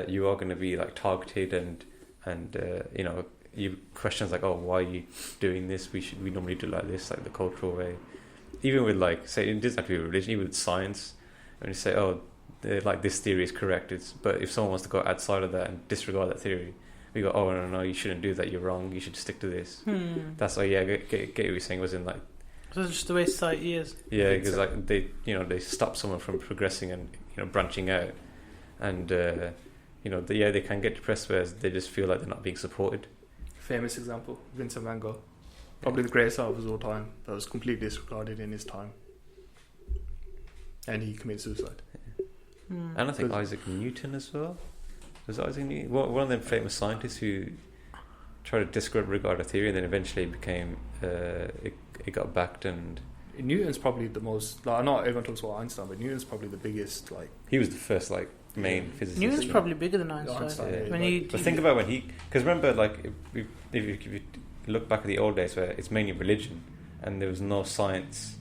you are going to be like targeted and you questions like, oh, why are you doing this? We normally do like this, like the cultural way. Even with like, say, it doesn't have to be religion, even with science, when you say, oh, like this theory is correct, but if someone wants to go outside of that and disregard that theory, we go, oh no, you shouldn't do that, you're wrong, you should stick to this. That's like, get what you're saying, was in like, so it's just the way society is. Yeah, because like they stop someone from progressing and branching out, and they can get depressed, whereas they just feel like they're not being supported. Famous example, Vincent van Gogh, probably the greatest artist of all time, that was completely disregarded in his time, and he committed suicide. And I think Isaac Newton as well. Was Isaac Newton one of them famous scientists who tried to disregard a theory, and then eventually became it got backed. And Newton's probably the most, like, not everyone talks about Einstein, but Newton's probably the biggest, like, he was the first like main physicist. Newton's probably bigger than Einstein. But think about when because remember, like, if you look back at the old days where it's mainly religion and there was no science.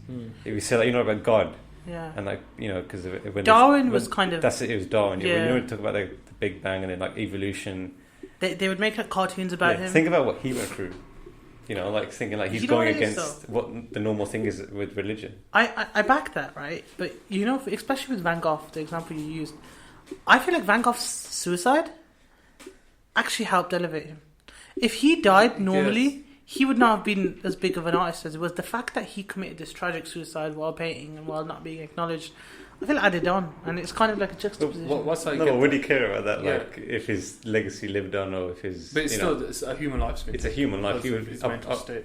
If you say, like, about God, and like, because when Darwin was kind of, that's it. It was Darwin. Yeah. When you talk about the Big Bang and then like evolution, they would make like cartoons about him. Think about what he went through. Like thinking like he's going against what the normal thing is with religion. I back that, right? But especially with Van Gogh, the example you used, I feel like Van Gogh's suicide actually helped elevate him. If he died normally, he would not have been as big of an artist as it was. The fact that he committed this tragic suicide while painting and while not being acknowledged, I feel added on, and it's kind of like a juxtaposition. Would he care about that? Like, if his legacy lived on, or if his... But it's a human lifespan. It's a human life.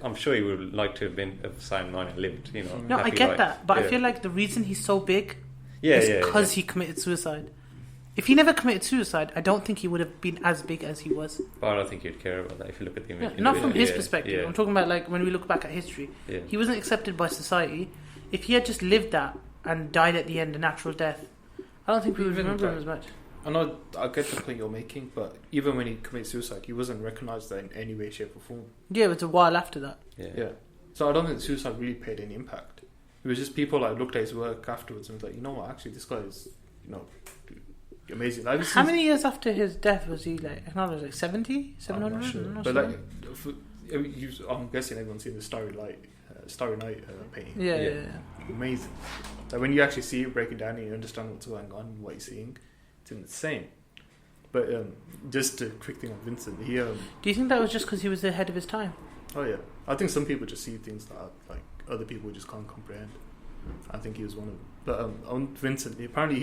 I'm sure he would like to have been of sound mind and lived, No, I get that, but I feel like the reason he's so big is because he committed suicide. If he never committed suicide, I don't think he would have been as big as he was. But I don't think you'd care about that if you look at the image. Not from his perspective. I'm talking about like when we look back at history. He wasn't accepted by society. If he had just lived that and died at the end a natural death, I don't think we would remember him as much. I know, I get the point you're making, but even when he committed suicide, he wasn't recognised in any way, shape or form. Yeah, it was a while after that. Yeah. So I don't think suicide really paid any impact. It was just people like looked at his work afterwards and was like, you know what, actually this guy is, amazing. How many years after his death was he like acknowledged? Like 70? 700? I'm not sure. But like, I'm guessing everyone's seen the Starry Night painting. Yeah. Amazing. Like when you actually see it breaking down and you understand what's going on, what you're seeing, it's insane. But just a quick thing on Vincent. Do you think that was just because he was ahead of his time? Oh yeah, I think some people just see things that like other people just can't comprehend. I think he was one of them. But on Vincent, apparently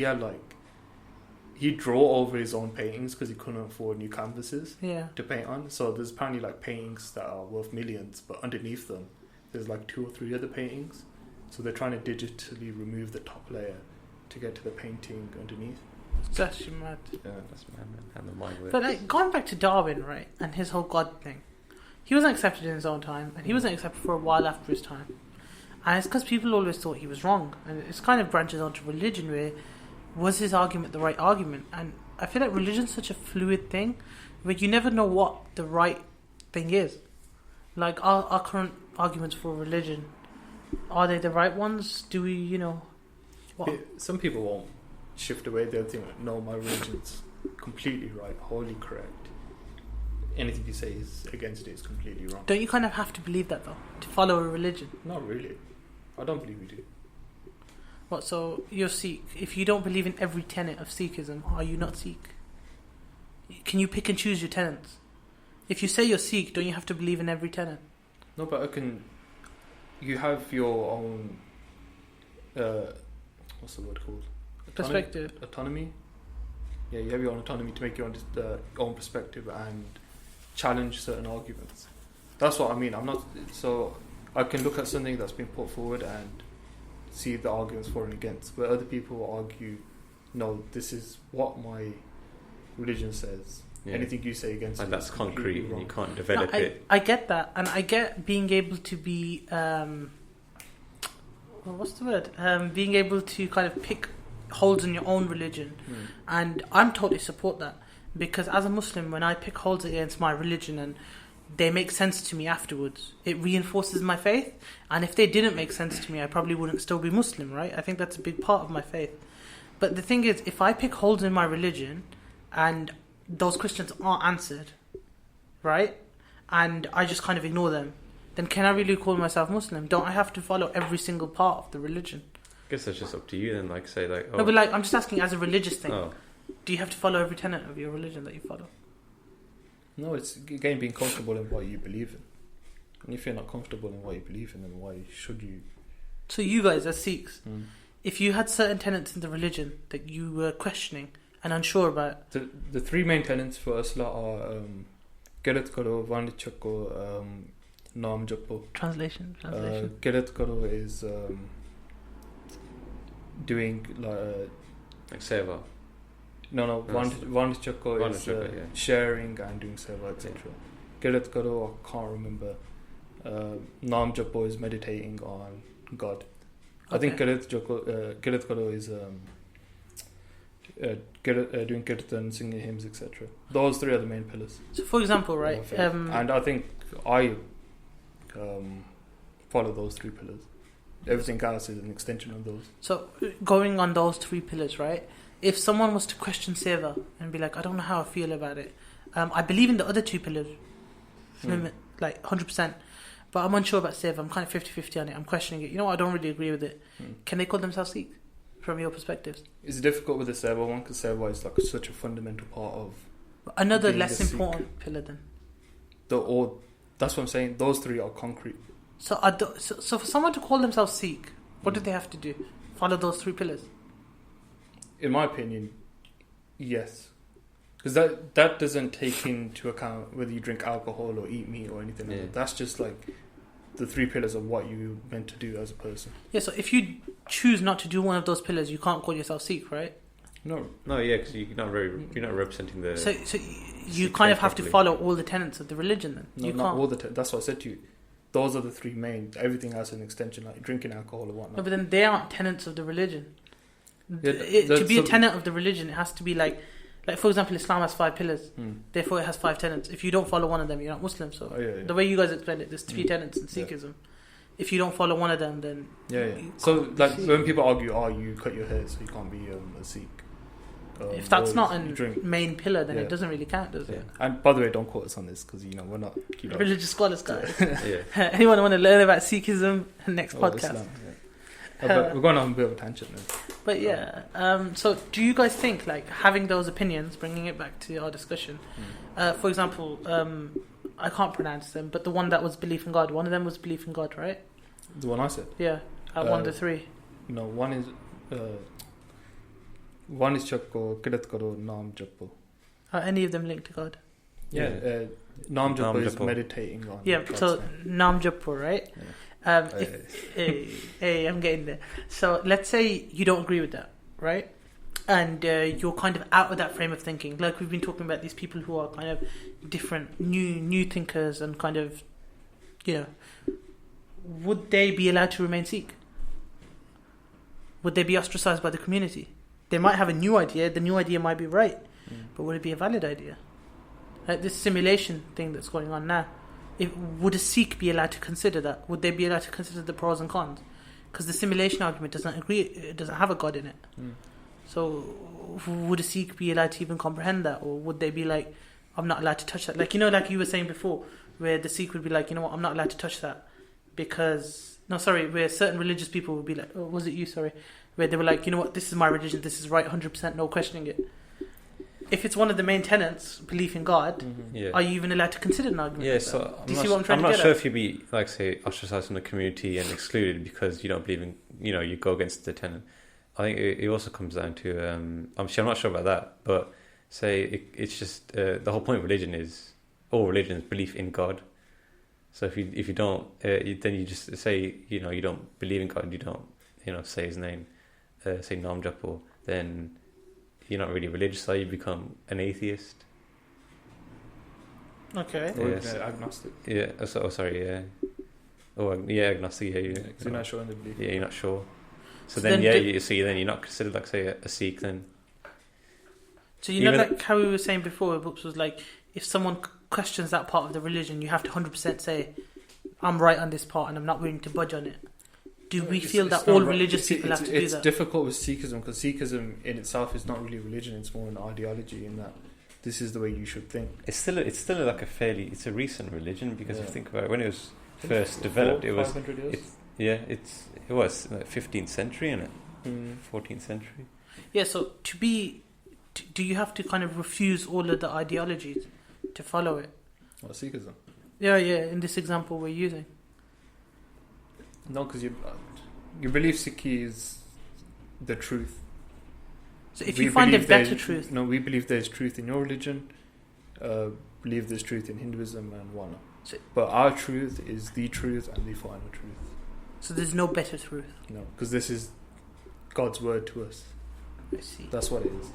he'd draw over his own paintings because he couldn't afford new canvases to paint on. So there's apparently like paintings that are worth millions, but underneath them there's like 2 or 3 other paintings. So they're trying to digitally remove the top layer to get to the painting underneath. That's mad. Yeah, that's mad, man. How the mind works. But like, going back to Darwin, right, and his whole God thing, he wasn't accepted in his own time, and he wasn't accepted for a while after his time. And it's because people always thought he was wrong. And it's kind of branches onto religion, where was his argument the right argument? And I feel like religion's such a fluid thing, where you never know what the right thing is. Like, our current arguments for religion, are they the right ones? Do we, what? Some people won't shift away. They'll think, no, my religion's completely right, wholly correct. Anything you say is against it is completely wrong. Don't you kind of have to believe that, though, to follow a religion? Not really. I don't believe we do. What, so you're Sikh. If you don't believe in every tenet of Sikhism, are you not Sikh? Can you pick and choose your tenets? If you say you're Sikh, don't you have to believe in every tenet? No, but you have your own, what's the word called? Perspective. Autonomy. Yeah, you have your own autonomy to make your own perspective and challenge certain arguments. That's what I mean. So I can look at something that's been put forward and see the arguments for and against, where other people will argue, no, this is what my religion says. Yeah. Anything you say against and that's concrete and you can't develop it. I get that, and I get being able to be what's the word? Being able to kind of pick holes in your own religion, and I'm totally support that, because as a Muslim, when I pick holes against my religion and they make sense to me afterwards, it reinforces my faith. And if they didn't make sense to me, I probably wouldn't still be Muslim, right? I think that's a big part of my faith. But the thing is, if I pick holes in my religion and those questions aren't answered, right, and I just kind of ignore them, then can I really call myself Muslim? Don't I have to follow every single part of the religion? I guess that's just up to you then, like, say, like... No, but like, I'm just asking as a religious thing. Do you have to follow every tenet of your religion that you follow? No, it's again being comfortable in what you believe in. And if you're not comfortable in what you believe in, then why should you? So you guys as Sikhs, if you had certain tenets in the religion that you were questioning and unsure about... The 3 main tenets for us are Kirat Karo, Vand Chakko, Naam Japo. Translation. Kirat Karo is doing like seva. No. Vand Chakko is sharing and doing seva, etc. Kirat Karo, I can't remember. Naam Japo is meditating on God. Okay. I think Kirat Karo is doing kirtan, singing hymns, etc. Those 3 are the main pillars. So, for example, right, and I think I follow those 3 pillars. Everything else is an extension of those. So, going on those 3 pillars, right? If someone was to question seva and be like, I don't know how I feel about it. I believe in the other 2 pillars, like 100%. But I'm unsure about seva. I'm kind of 50-50 on it. I'm questioning it. I don't really agree with it. Can they call themselves Sikh from your perspectives? It's difficult with the seva one because seva is like such a fundamental part of... Another less important pillar then? That's what I'm saying. Those three are concrete. So for someone to call themselves Sikh, what do they have to do? Follow those 3 pillars? In my opinion, yes. Because that doesn't take into account whether you drink alcohol or eat meat or anything like that. That's just like the 3 pillars of what you're meant to do as a person. Yeah, so if you choose not to do one of those pillars, you can't call yourself Sikh, right? No, yeah, because you're not representing the. So you kind of have to follow all the tenets of the religion. Then no, you not can't. all the. That's what I said to you. Those are the 3 main. Everything else is an extension, like drinking alcohol or whatnot. No, but then they aren't tenets of the religion. Yeah, To be a tenet of the religion, it has to be like for example, Islam has 5 pillars. Therefore, it has 5 tenets. If you don't follow one of them, you're not Muslim. So the way you guys explained it, there's 3 tenets in Sikhism. Yeah. If you don't follow one of them, then So like when people argue, you cut your hair, so you can't be a Sikh. If that's not a main pillar, then it doesn't really count, does it? And by the way, don't quote us on this because we're not religious scholars, guys. Anyone want to learn about Sikhism? Next podcast. Islam, but we're going on a bit of a tangent now. But so do you guys think like having those opinions, bringing it back to our discussion? For example, I can't pronounce them, but the one that was belief in God, one of them was belief in God, right? The one I said. Yeah, one of the 3. No, one is. One is Chakko, Kirat Karo, Naam Japo. Are any of them linked to God? Yeah, Naam Japo is meditating on. Yeah, so Naam Japo, right? Yeah. Hey, I'm getting there. So let's say you don't agree with that, right? And you're kind of out of that frame of thinking. Like we've been talking about these people who are kind of different, new thinkers and kind of, would they be allowed to remain Sikh? Would they be ostracized by the community? They might have a new idea. The new idea might be right, but would it be a valid idea? Like this simulation thing that's going on now, would a Sikh be allowed to consider that? Would they be allowed to consider the pros and cons? Because the simulation argument doesn't agree. It doesn't have a God in it. So would a Sikh be allowed to even comprehend that, or would they be like, I'm not allowed to touch that? Like like you were saying before, where the Sikh would be like, I'm not allowed to touch that because where certain religious people would be like, oh, was it you? Sorry. Where they were like, this is my religion, this is right, 100%, no questioning it. If it's one of the main tenets, belief in God, are you even allowed to consider an argument? Yeah, like so that? Do you see what I'm trying to get I'm not sure at? if you'd be, like, say, ostracized from the community and excluded because you don't believe in, you go against the tenet. I think it also comes down to, I'm not sure about that, but say it's just, the whole point of religion is, all religion is belief in God. So if you don't, then you just say, you don't believe in God, you don't, say his name. Say Naam Japo, then you're not really religious, so you become an atheist. Okay. Or agnostic. Yeah. Sorry. Yeah. Agnostic. Yeah. Because you're not sure in the belief. Yeah, you're not sure. So then you're not considered like say a Sikh then. So like how we were saying before, Bhups was like, if someone questions that part of the religion, you have to 100% say, I'm right on this part and I'm not willing to budge on it. Do we feel that all religious people have to do that? It's difficult with Sikhism because Sikhism in itself is not really a religion; it's more an ideology. In that, this is the way you should think. It's still like it's a recent religion because if you think about it, when it was first developed, it was 500 years. It was like 15th century, innit? 14th century. Yeah. So do you have to kind of refuse all of the ideologies to follow it? What, Sikhism? Yeah. In this example we're using. No, because you believe Sikhi is the truth. So if you find a better truth... No, we believe there's truth in your religion, believe there's truth in Hinduism and whatnot. But our truth is the truth and the final truth. So there's no better truth? No, because this is God's word to us. I see. That's what it is.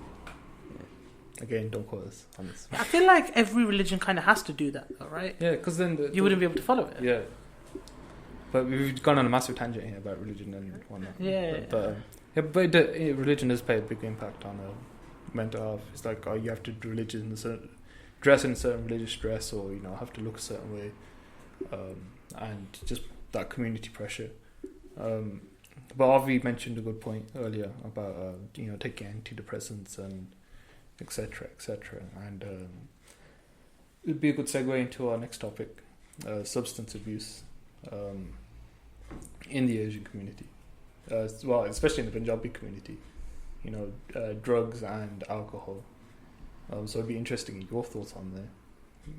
Again, don't quote us on this. I feel like every religion kind of has to do that, though, right? Yeah, because then... you wouldn't be able to follow it. Yeah. But we've gone on a massive tangent here about religion and whatnot. But religion does play a big impact on mental health. It's like you have to do religion dress in a certain religious dress, or have to look a certain way, and just that community pressure. But Arvi mentioned a good point earlier about taking antidepressants and etc. And it'd be a good segue into our next topic, substance abuse. In the Asian community, especially in the Punjabi community, drugs and alcohol. So it'd be interesting your thoughts on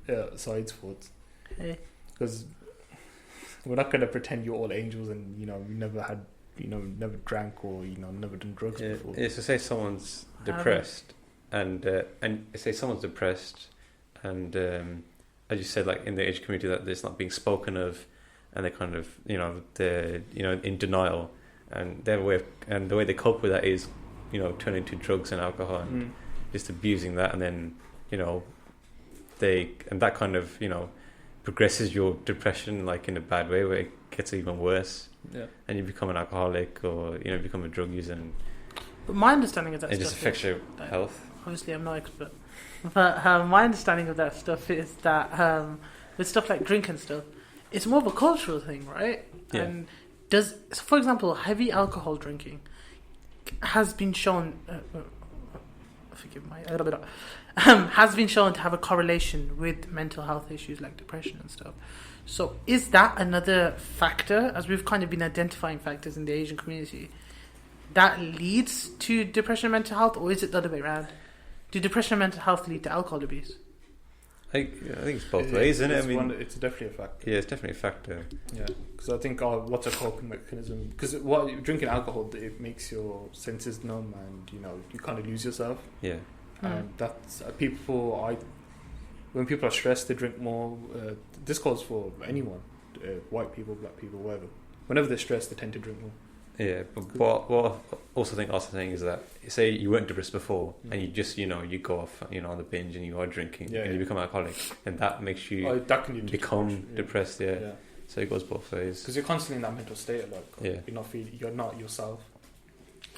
there, Syed's thoughts. Hey. because we're not going to pretend you're all angels and you never drank or never done drugs before. It's to say someone's depressed, and say someone's depressed, and as you said, like in the Asian community, that it's not being spoken of, and they're kind of they're in denial, and the way they cope with that is turning to drugs and alcohol and just abusing that, and then that kind of progresses your depression like in a bad way where it gets even worse, and you become an alcoholic or become a drug user, and but my understanding of that it just affects your health. Obviously I'm not expert, but my understanding of that stuff is that with stuff like drink and stuff, it's more of a cultural thing, right? And for example, heavy alcohol drinking has been shown has been shown to have a correlation with mental health issues like depression and stuff. So is that another factor, as we've kind of been identifying factors in the Asian community, that leads to depression and mental health, or is it the other way around? Do depression and mental health lead to alcohol abuse? I think it's both ways, isn't it? It's definitely a factor. Yeah, it's definitely a factor. Yeah, because I think what's a coping mechanism? Because drinking alcohol, it makes your senses numb, and you kind of lose yourself. Yeah, and that's when people are stressed, they drink more. This calls for anyone, white people, black people, whatever. Whenever they're stressed, they tend to drink more. Yeah, but what I also think is that, say you weren't depressed before, and you just you go off on the binge and you are drinking, and you become alcoholic, and that makes you become depressed. Yeah. So it goes both ways. Because you're constantly in that mental state of you're not yourself.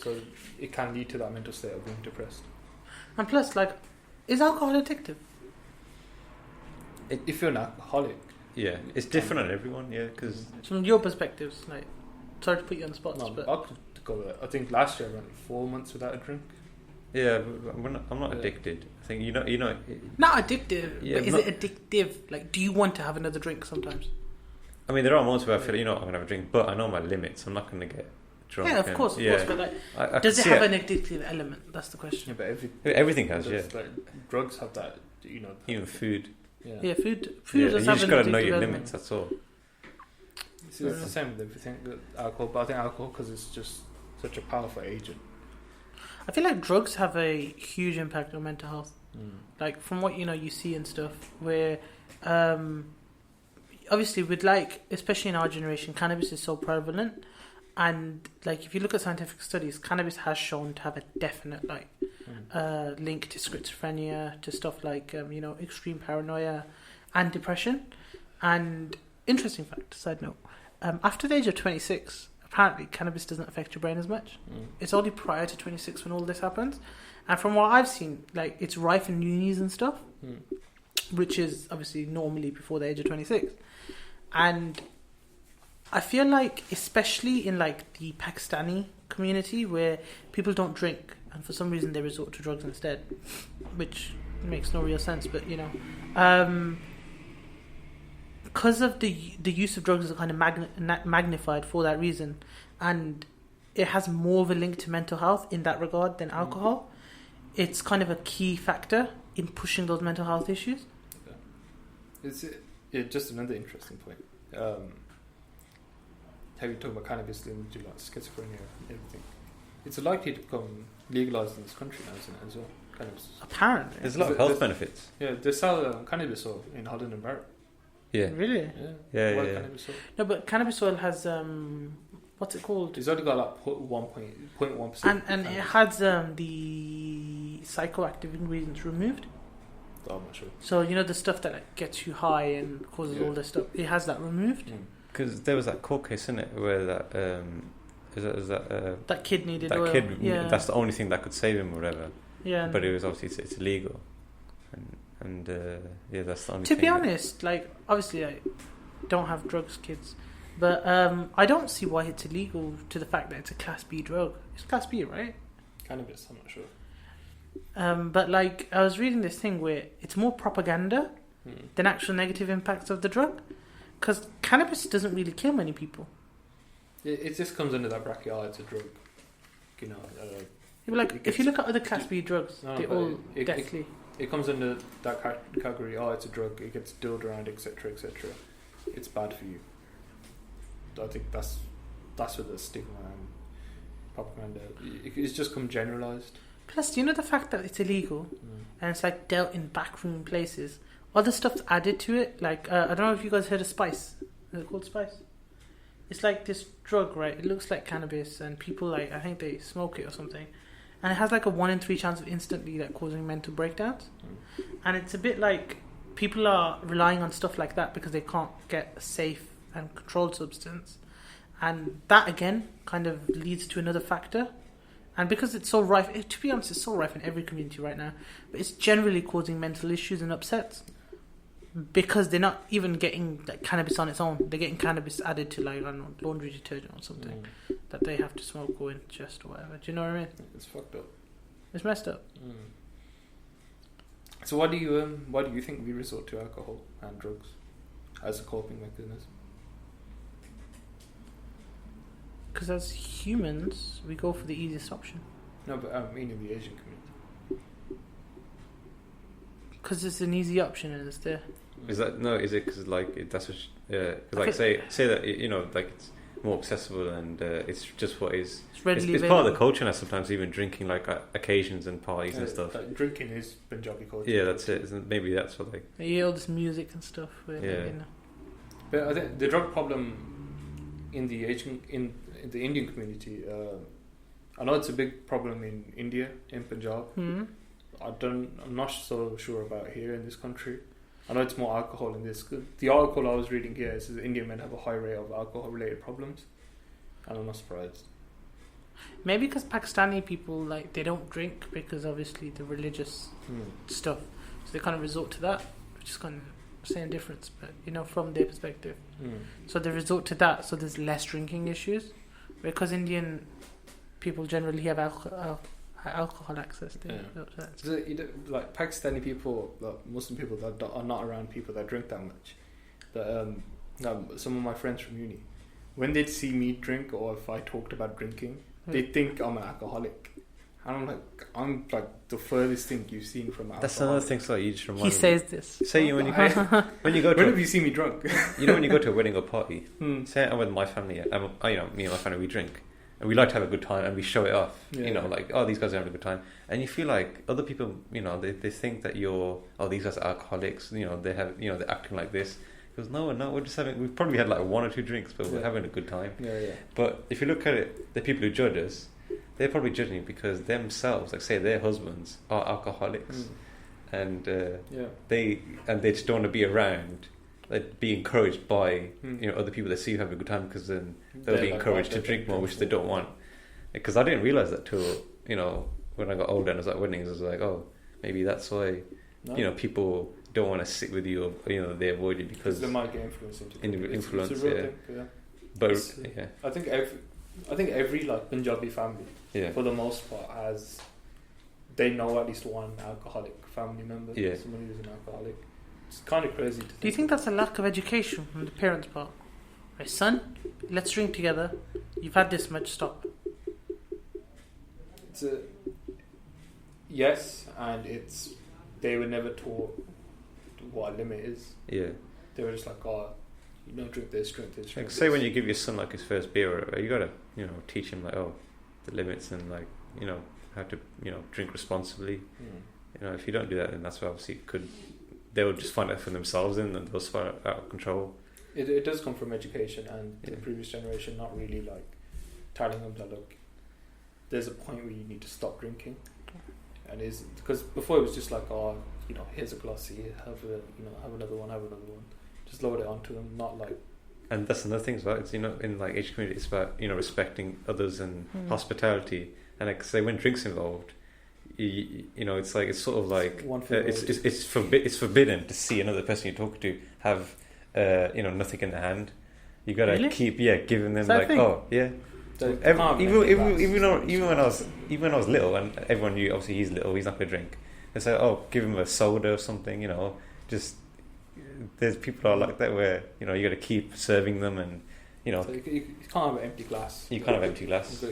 So it can lead to that mental state of being depressed. And plus, is alcohol addictive? If you're an alcoholic, it's different on everyone. Yeah, because from your perspectives, sorry to put you on the spot. But I could go with it. I think last year I went 4 months without a drink. Yeah, but I'm not addicted. I think not addictive. Yeah, but is it addictive? Do you want to have another drink sometimes? I mean, there are moments where I feel I'm gonna have a drink, but I know my limits. I'm not gonna get drunk. Yeah, of course. But does it have an addictive element? That's the question. Yeah, but everything has. Yeah, drugs have that. Even food. Yeah, food does you have an just gotta know your element. limits. That's all. It's the same with everything. Alcohol, but I think alcohol, because it's just such a powerful agent. I feel like drugs have a huge impact on mental health. From what you see and stuff, where obviously with especially in our generation, cannabis is so prevalent, and if you look at scientific studies, cannabis has shown to have a definite link to schizophrenia, to stuff like extreme paranoia and depression. And interesting fact, side note, after the age of 26, apparently cannabis doesn't affect your brain as much. It's only prior to 26 when all this happens. And from what I've seen, it's rife in unis and stuff, which is obviously normally before the age of 26. And I feel especially in the Pakistani community, where people don't drink and for some reason they resort to drugs instead, which makes no real sense, but because of the use of drugs is kind of magnified for that reason, and it has more of a link to mental health in that regard than alcohol. It's kind of a key factor in pushing those mental health issues. It's just another interesting point. Have you talked about cannabis linked to schizophrenia and everything? It's likely to become legalized in this country now, isn't it, as well? Cannabis. Apparently. There's a lot of health benefits. Yeah, they sell cannabis oil in Holland and Barrett. Yeah. Really? Yeah. Cannabis oil. No, but cannabis oil has what's it called? It's only got 0.1%. And it has the psychoactive ingredients removed. Oh, I'm not sure. So the stuff that gets you high and causes all this stuff, it has that removed. Because there was that court case, isn't it, where that that kid needed that oil. kid. Yeah. That's the only thing that could save him, or whatever. Yeah. But it was obviously it's illegal, and that's the only. To thing be honest, obviously I don't have drugs, kids, but I don't see why it's illegal to the fact that it's a Class B drug. It's Class B, right? Cannabis, I'm not sure. But I was reading this thing where it's more propaganda than actual negative impacts of the drug, because cannabis doesn't really kill many people. It just comes under that bracket. It's a drug, if you look at other Class B drugs, they're all deathly. It comes under that category. It's a drug. It gets dealt around, etc., etc. it's bad for you. I think that's where the stigma and propaganda, it's just come generalised. Plus, do you know the fact that it's illegal and it's like dealt in backroom places? Other stuff's added to it. Like, I don't know if you guys heard of spice. Is it called spice? It's like this drug, right? It looks like cannabis, and people like, I think they smoke it or something. And it has like a 1 in 3 chance of instantly like causing mental breakdowns. And it's a bit like people are relying on stuff like that because they can't get a safe and controlled substance. And that again kind of leads to another factor. And because it's so rife, to be honest, it's so rife in every community right now, but it's generally causing mental issues and upsets because they're not even getting like cannabis on its own. They're getting cannabis added to like, I don't know, laundry detergent or something that they have to smoke or ingest or whatever. Do you know what I mean? It's fucked up. It's messed up. So why do you think we resort to alcohol and drugs as a coping mechanism? Because as humans, we go for the easiest option. No, but I mean in the Asian community. Because it's an easy option and it's there. Is that no? Is it because like that's what? Like say that you know like it's more accessible and it's just what is. It's readily it's part of the culture now. Sometimes even drinking like occasions and parties and stuff. Like drinking is Punjabi culture. Yeah, that's it. Maybe that's what like. You hear all this music and stuff. Where, Yeah. you know. But I think the drug problem in the the Indian community, I know it's a big problem in India, in Punjab. I'm not so sure about here in this country. I know it's more alcohol in this. The article I was reading here says Indian men have a high rate of alcohol-related problems, and I'm not surprised. Maybe because Pakistani people like they don't drink because obviously the religious stuff, so they kind of resort to that, which is kind of same difference, but you know from their perspective. So they resort to that, so there's less drinking issues, because Indian people generally have alcohol access. So, like Pakistani people, like Muslim people that are not around people that drink that much. But some of my friends from uni, when they'd see me drink or if I talked about drinking, they think I'm an alcoholic. And I'm like the furthest thing you've seen from alcohol. That's another thing. So you just remind he me. says this. Say when you go to when have you seen me drunk? You know when you go to a wedding or party. Say I'm with my family. Me and my family, we drink. And we like to have a good time and we show it off. Yeah. You know, like, oh, these guys are having a good time. And you feel like other people, you know, they think that these guys are alcoholics. You know, they're acting like this. Because no, we're just we've probably had like 1 or 2 drinks, but we're having a good time. Yeah. But if you look at it, the people who judge us, they're probably judging because themselves, like say their husbands are alcoholics. And they just don't want to be around. Like be encouraged by other people that see you having a good time, because then they'll be encouraged to drink more, which they don't want. Because I didn't realize that till when I got older and I was at weddings, I was like, oh, maybe that's why people don't want to sit with you, or they avoid you because they might get influenced into influence. It's a real thing, But I think every like Punjabi family, for the most part, they know at least one alcoholic family member, someone who's an alcoholic. It's kind of crazy to think. Do you think that's a lack of education from the parents' part? Right, son, let's drink together. You've had this much, stop. Yes, and they were never taught what a limit is. Yeah. They were just like, oh, you don't drink this, drink this. Like, say when you give your son like his first beer or whatever, you gotta teach him like, oh, the limits and like how to drink responsibly. If you don't do that, then that's what obviously they will just find out for themselves and they'll spiral out of control. It does come from education and the previous generation not really like telling them that, look, there's a point where you need to stop drinking. And because before it was just like, oh, here's a glass here, have another one. Just load it onto them, not like. And that's another thing as well. It's in like Asian community, it's about respecting others and hospitality. And like say when drinks involved, it's like it's sort of like it's forbidden to see another person you're talking to have nothing in their hand. You gotta keep giving them like even when I was little and everyone knew obviously he's little, he's not gonna drink. They say, oh, give him a soda or something. Just there's people are like that where you gotta keep serving them and So you can't have an empty glass. You can't have empty glass.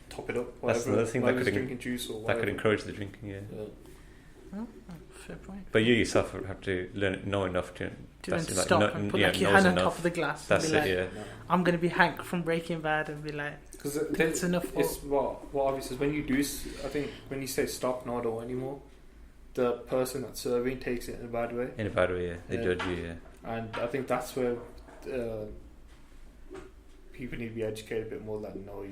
Top it up. That's another thing that could drinking juice or that could encourage the drinking. Fair point. But you yourself have to know enough to then stop and put your hand on top of the glass. That's and be it. Like, I'm going to be Hank from Breaking Bad and be like, because it's enough. It's what obviously is when you do. I think when you say stop, no, don't anymore, the person that's serving takes it in a bad way. In a bad way, yeah. They judge you, yeah. And I think that's where people need to be educated a bit more. Like, no,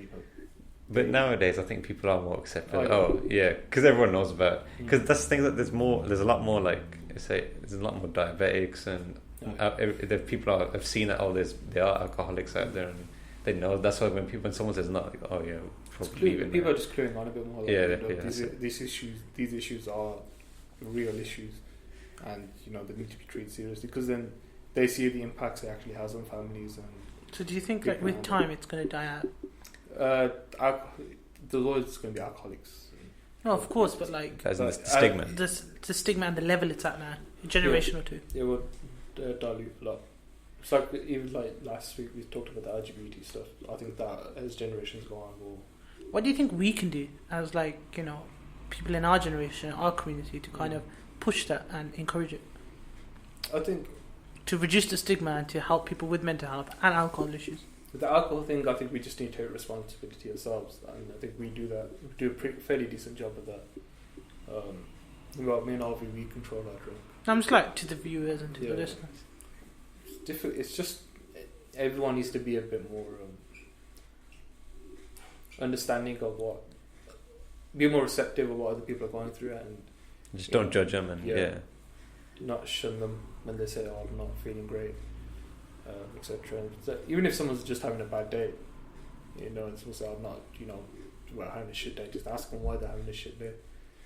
But nowadays, I think people are more accepting. Because everyone knows about. Because that's the thing that there's a lot more like there's a lot more diabetics and there people have seen that there are alcoholics out there and they know. That's why when someone says not, like, oh yeah, probably people are just clearing on a bit more. Like, these issues are real issues, and they need to be treated seriously because then they see the impacts it actually has on families. And so, do you think like with time it's going to die out? The Lord's going to be alcoholics. No, of course, but like the stigma. The stigma and the level it's at now, a generation or two. It would dilute a lot. It's like even like last week we talked about the LGBT stuff. I think that as generations go on, what do you think we can do as people in our generation, our community, to kind of push that and encourage it? I think to reduce the stigma and to help people with mental health and alcohol issues. With the alcohol thing, I think we just need to take responsibility ourselves, and I think we do that. We do a fairly decent job of that. Me and Arvi, we control our drink. I'm just like to the viewers and to the listeners. It's difficult. It's just everyone needs to be a bit more understanding of be more receptive of what other people are going through, and just don't judge them and not shun them when they say, "Oh, I'm not feeling great." Etc. So even if someone's just having a bad day, and someone say, "I'm not, having a shit day," just ask them why they're having a shit day.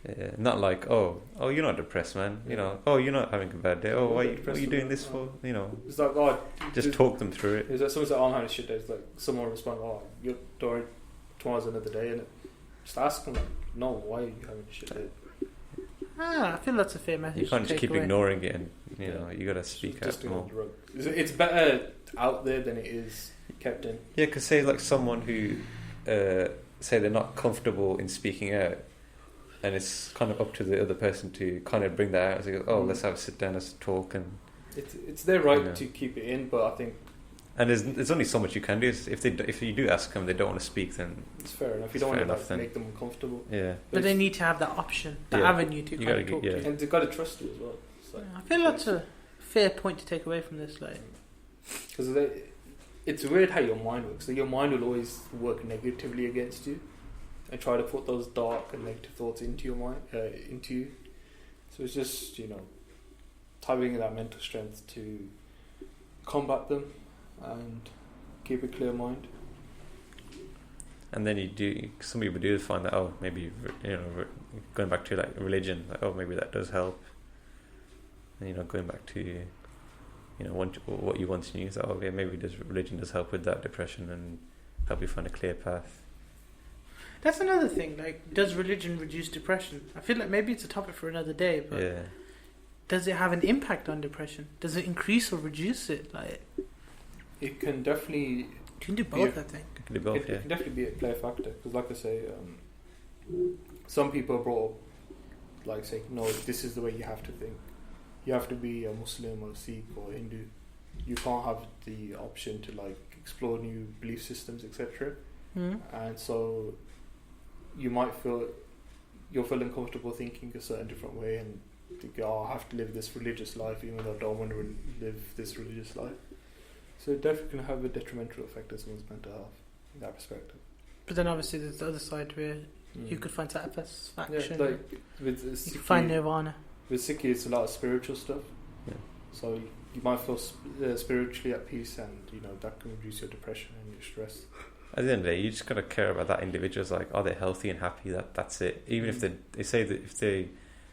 Yeah, not like, oh, you're not depressed, man. Oh, you're not having a bad day. Oh, what are you doing this for? It's like, just talk them through it. Is that someone say, "Oh, I'm having a shit day"? It's like someone respond, "Oh, you're sorry, tomorrow's another day," and just ask them, like, "No, why are you having a shit day?" I feel that's a fair message. You can't just keep ignoring it, and you got to speak out more. It's better out there than it is kept in. Yeah, because say like someone who say they're not comfortable in speaking out, and it's kind of up to the other person to kind of bring that out. So let's have a sit down, let's talk, and it's their right to keep it in, but I think. And there's only so much you can do. If you do ask them, they don't want to speak, then it's fair enough. You don't want to make them uncomfortable. Yeah, but they need to have that option, the avenue to kind of talk to. And they've got to trust you as well. I feel that's a fair point to take away from this, because it's weird how your mind works. So your mind will always work negatively against you and try to put those dark and negative thoughts into your mind, into you. So it's just having that mental strength to combat them and keep a clear mind. And then some people do find that maybe going back to like religion, like maybe that does help. And going back to what you once knew, so maybe religion does help with that depression and help you find a clear path. That's another thing. Like, does religion reduce depression? I feel like maybe it's a topic for another day, but does it have an impact on depression? Does it increase or reduce it? Like, it can definitely. You can do both, I think. It can do both. It can definitely play a factor, because, like I say, some people are brought up like saying, "No, this is the way you have to think. You have to be a Muslim or Sikh or Hindu. You can't have the option to like explore new belief systems, etc." And so you might you'll feel uncomfortable thinking a certain different way and think, "Oh, I have to live this religious life even though I don't want to live this religious life." So it definitely can have a detrimental effect on someone's mental health in that perspective. But then obviously there's the other side where you could find satisfaction. Yeah, like with you could find nirvana. With Sikhi, it's a lot of spiritual stuff. Yeah. So you might feel spiritually at peace, and that can reduce your depression and your stress. At the end of the day, you just got to care about that individual's like, are they healthy and happy? That's it. Even if they say that if they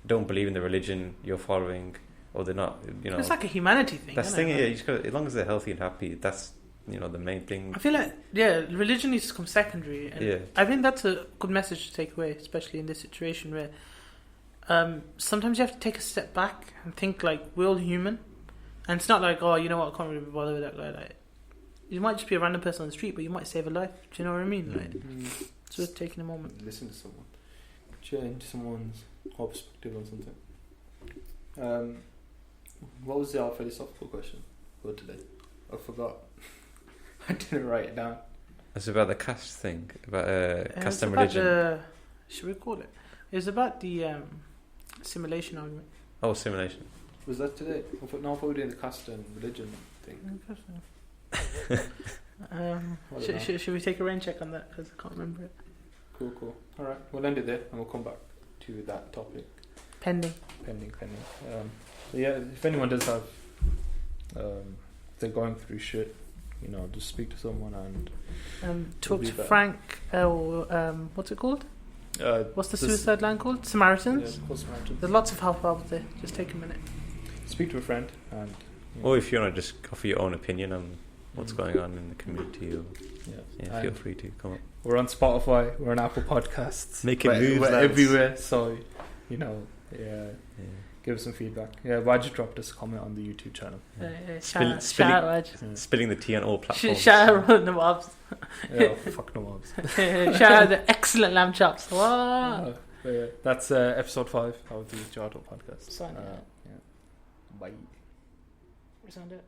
don't believe in the religion you're following, or they're not, it's like a humanity thing. That's the thing. You just got, as long as they're healthy and happy, that's the main thing. I feel like religion needs to come secondary, and I think that's a good message to take away, especially in this situation where sometimes you have to take a step back and think like we're all human, and it's not like, oh, you know what, I can't really be bothered with that guy. Like, you might just be a random person on the street, but you might save a life. Do you know what I mean? Like, it's worth taking a moment. Listen to someone, change someone's whole perspective on something. What was our philosophical question for today? I forgot. I didn't write it down. It's about the caste thing, about caste and about religion. Should we call it? It was about the simulation argument. Oh, simulation. Was that today? I thought we were doing the caste and religion thing. Should we take a rain check on that? Because I can't remember it. Cool. Alright, we'll end it there and we'll come back to that topic. Pending. Yeah, if anyone does have, if they're going through shit, just speak to someone and talk to Frank. What's it called? What's the suicide line called? Samaritans. Yeah, called Samaritans. There's lots of help out there. Just take a minute. Speak to a friend and. Or if you want to just offer your own opinion on what's going on in the community, or feel free to come up. We're on Spotify. We're on Apple Podcasts. We're everywhere. So, give us some feedback. Yeah, Waj dropped us a comment on the YouTube channel. Shout out Waj. Spilling the tea on all platforms. Shout out Nawabs. Yeah, fuck Nawabs. Shout out the excellent lamb chops. Wow. That's episode 5 of the Chaa Talk Podcast. Sign it. Bye. Resound it.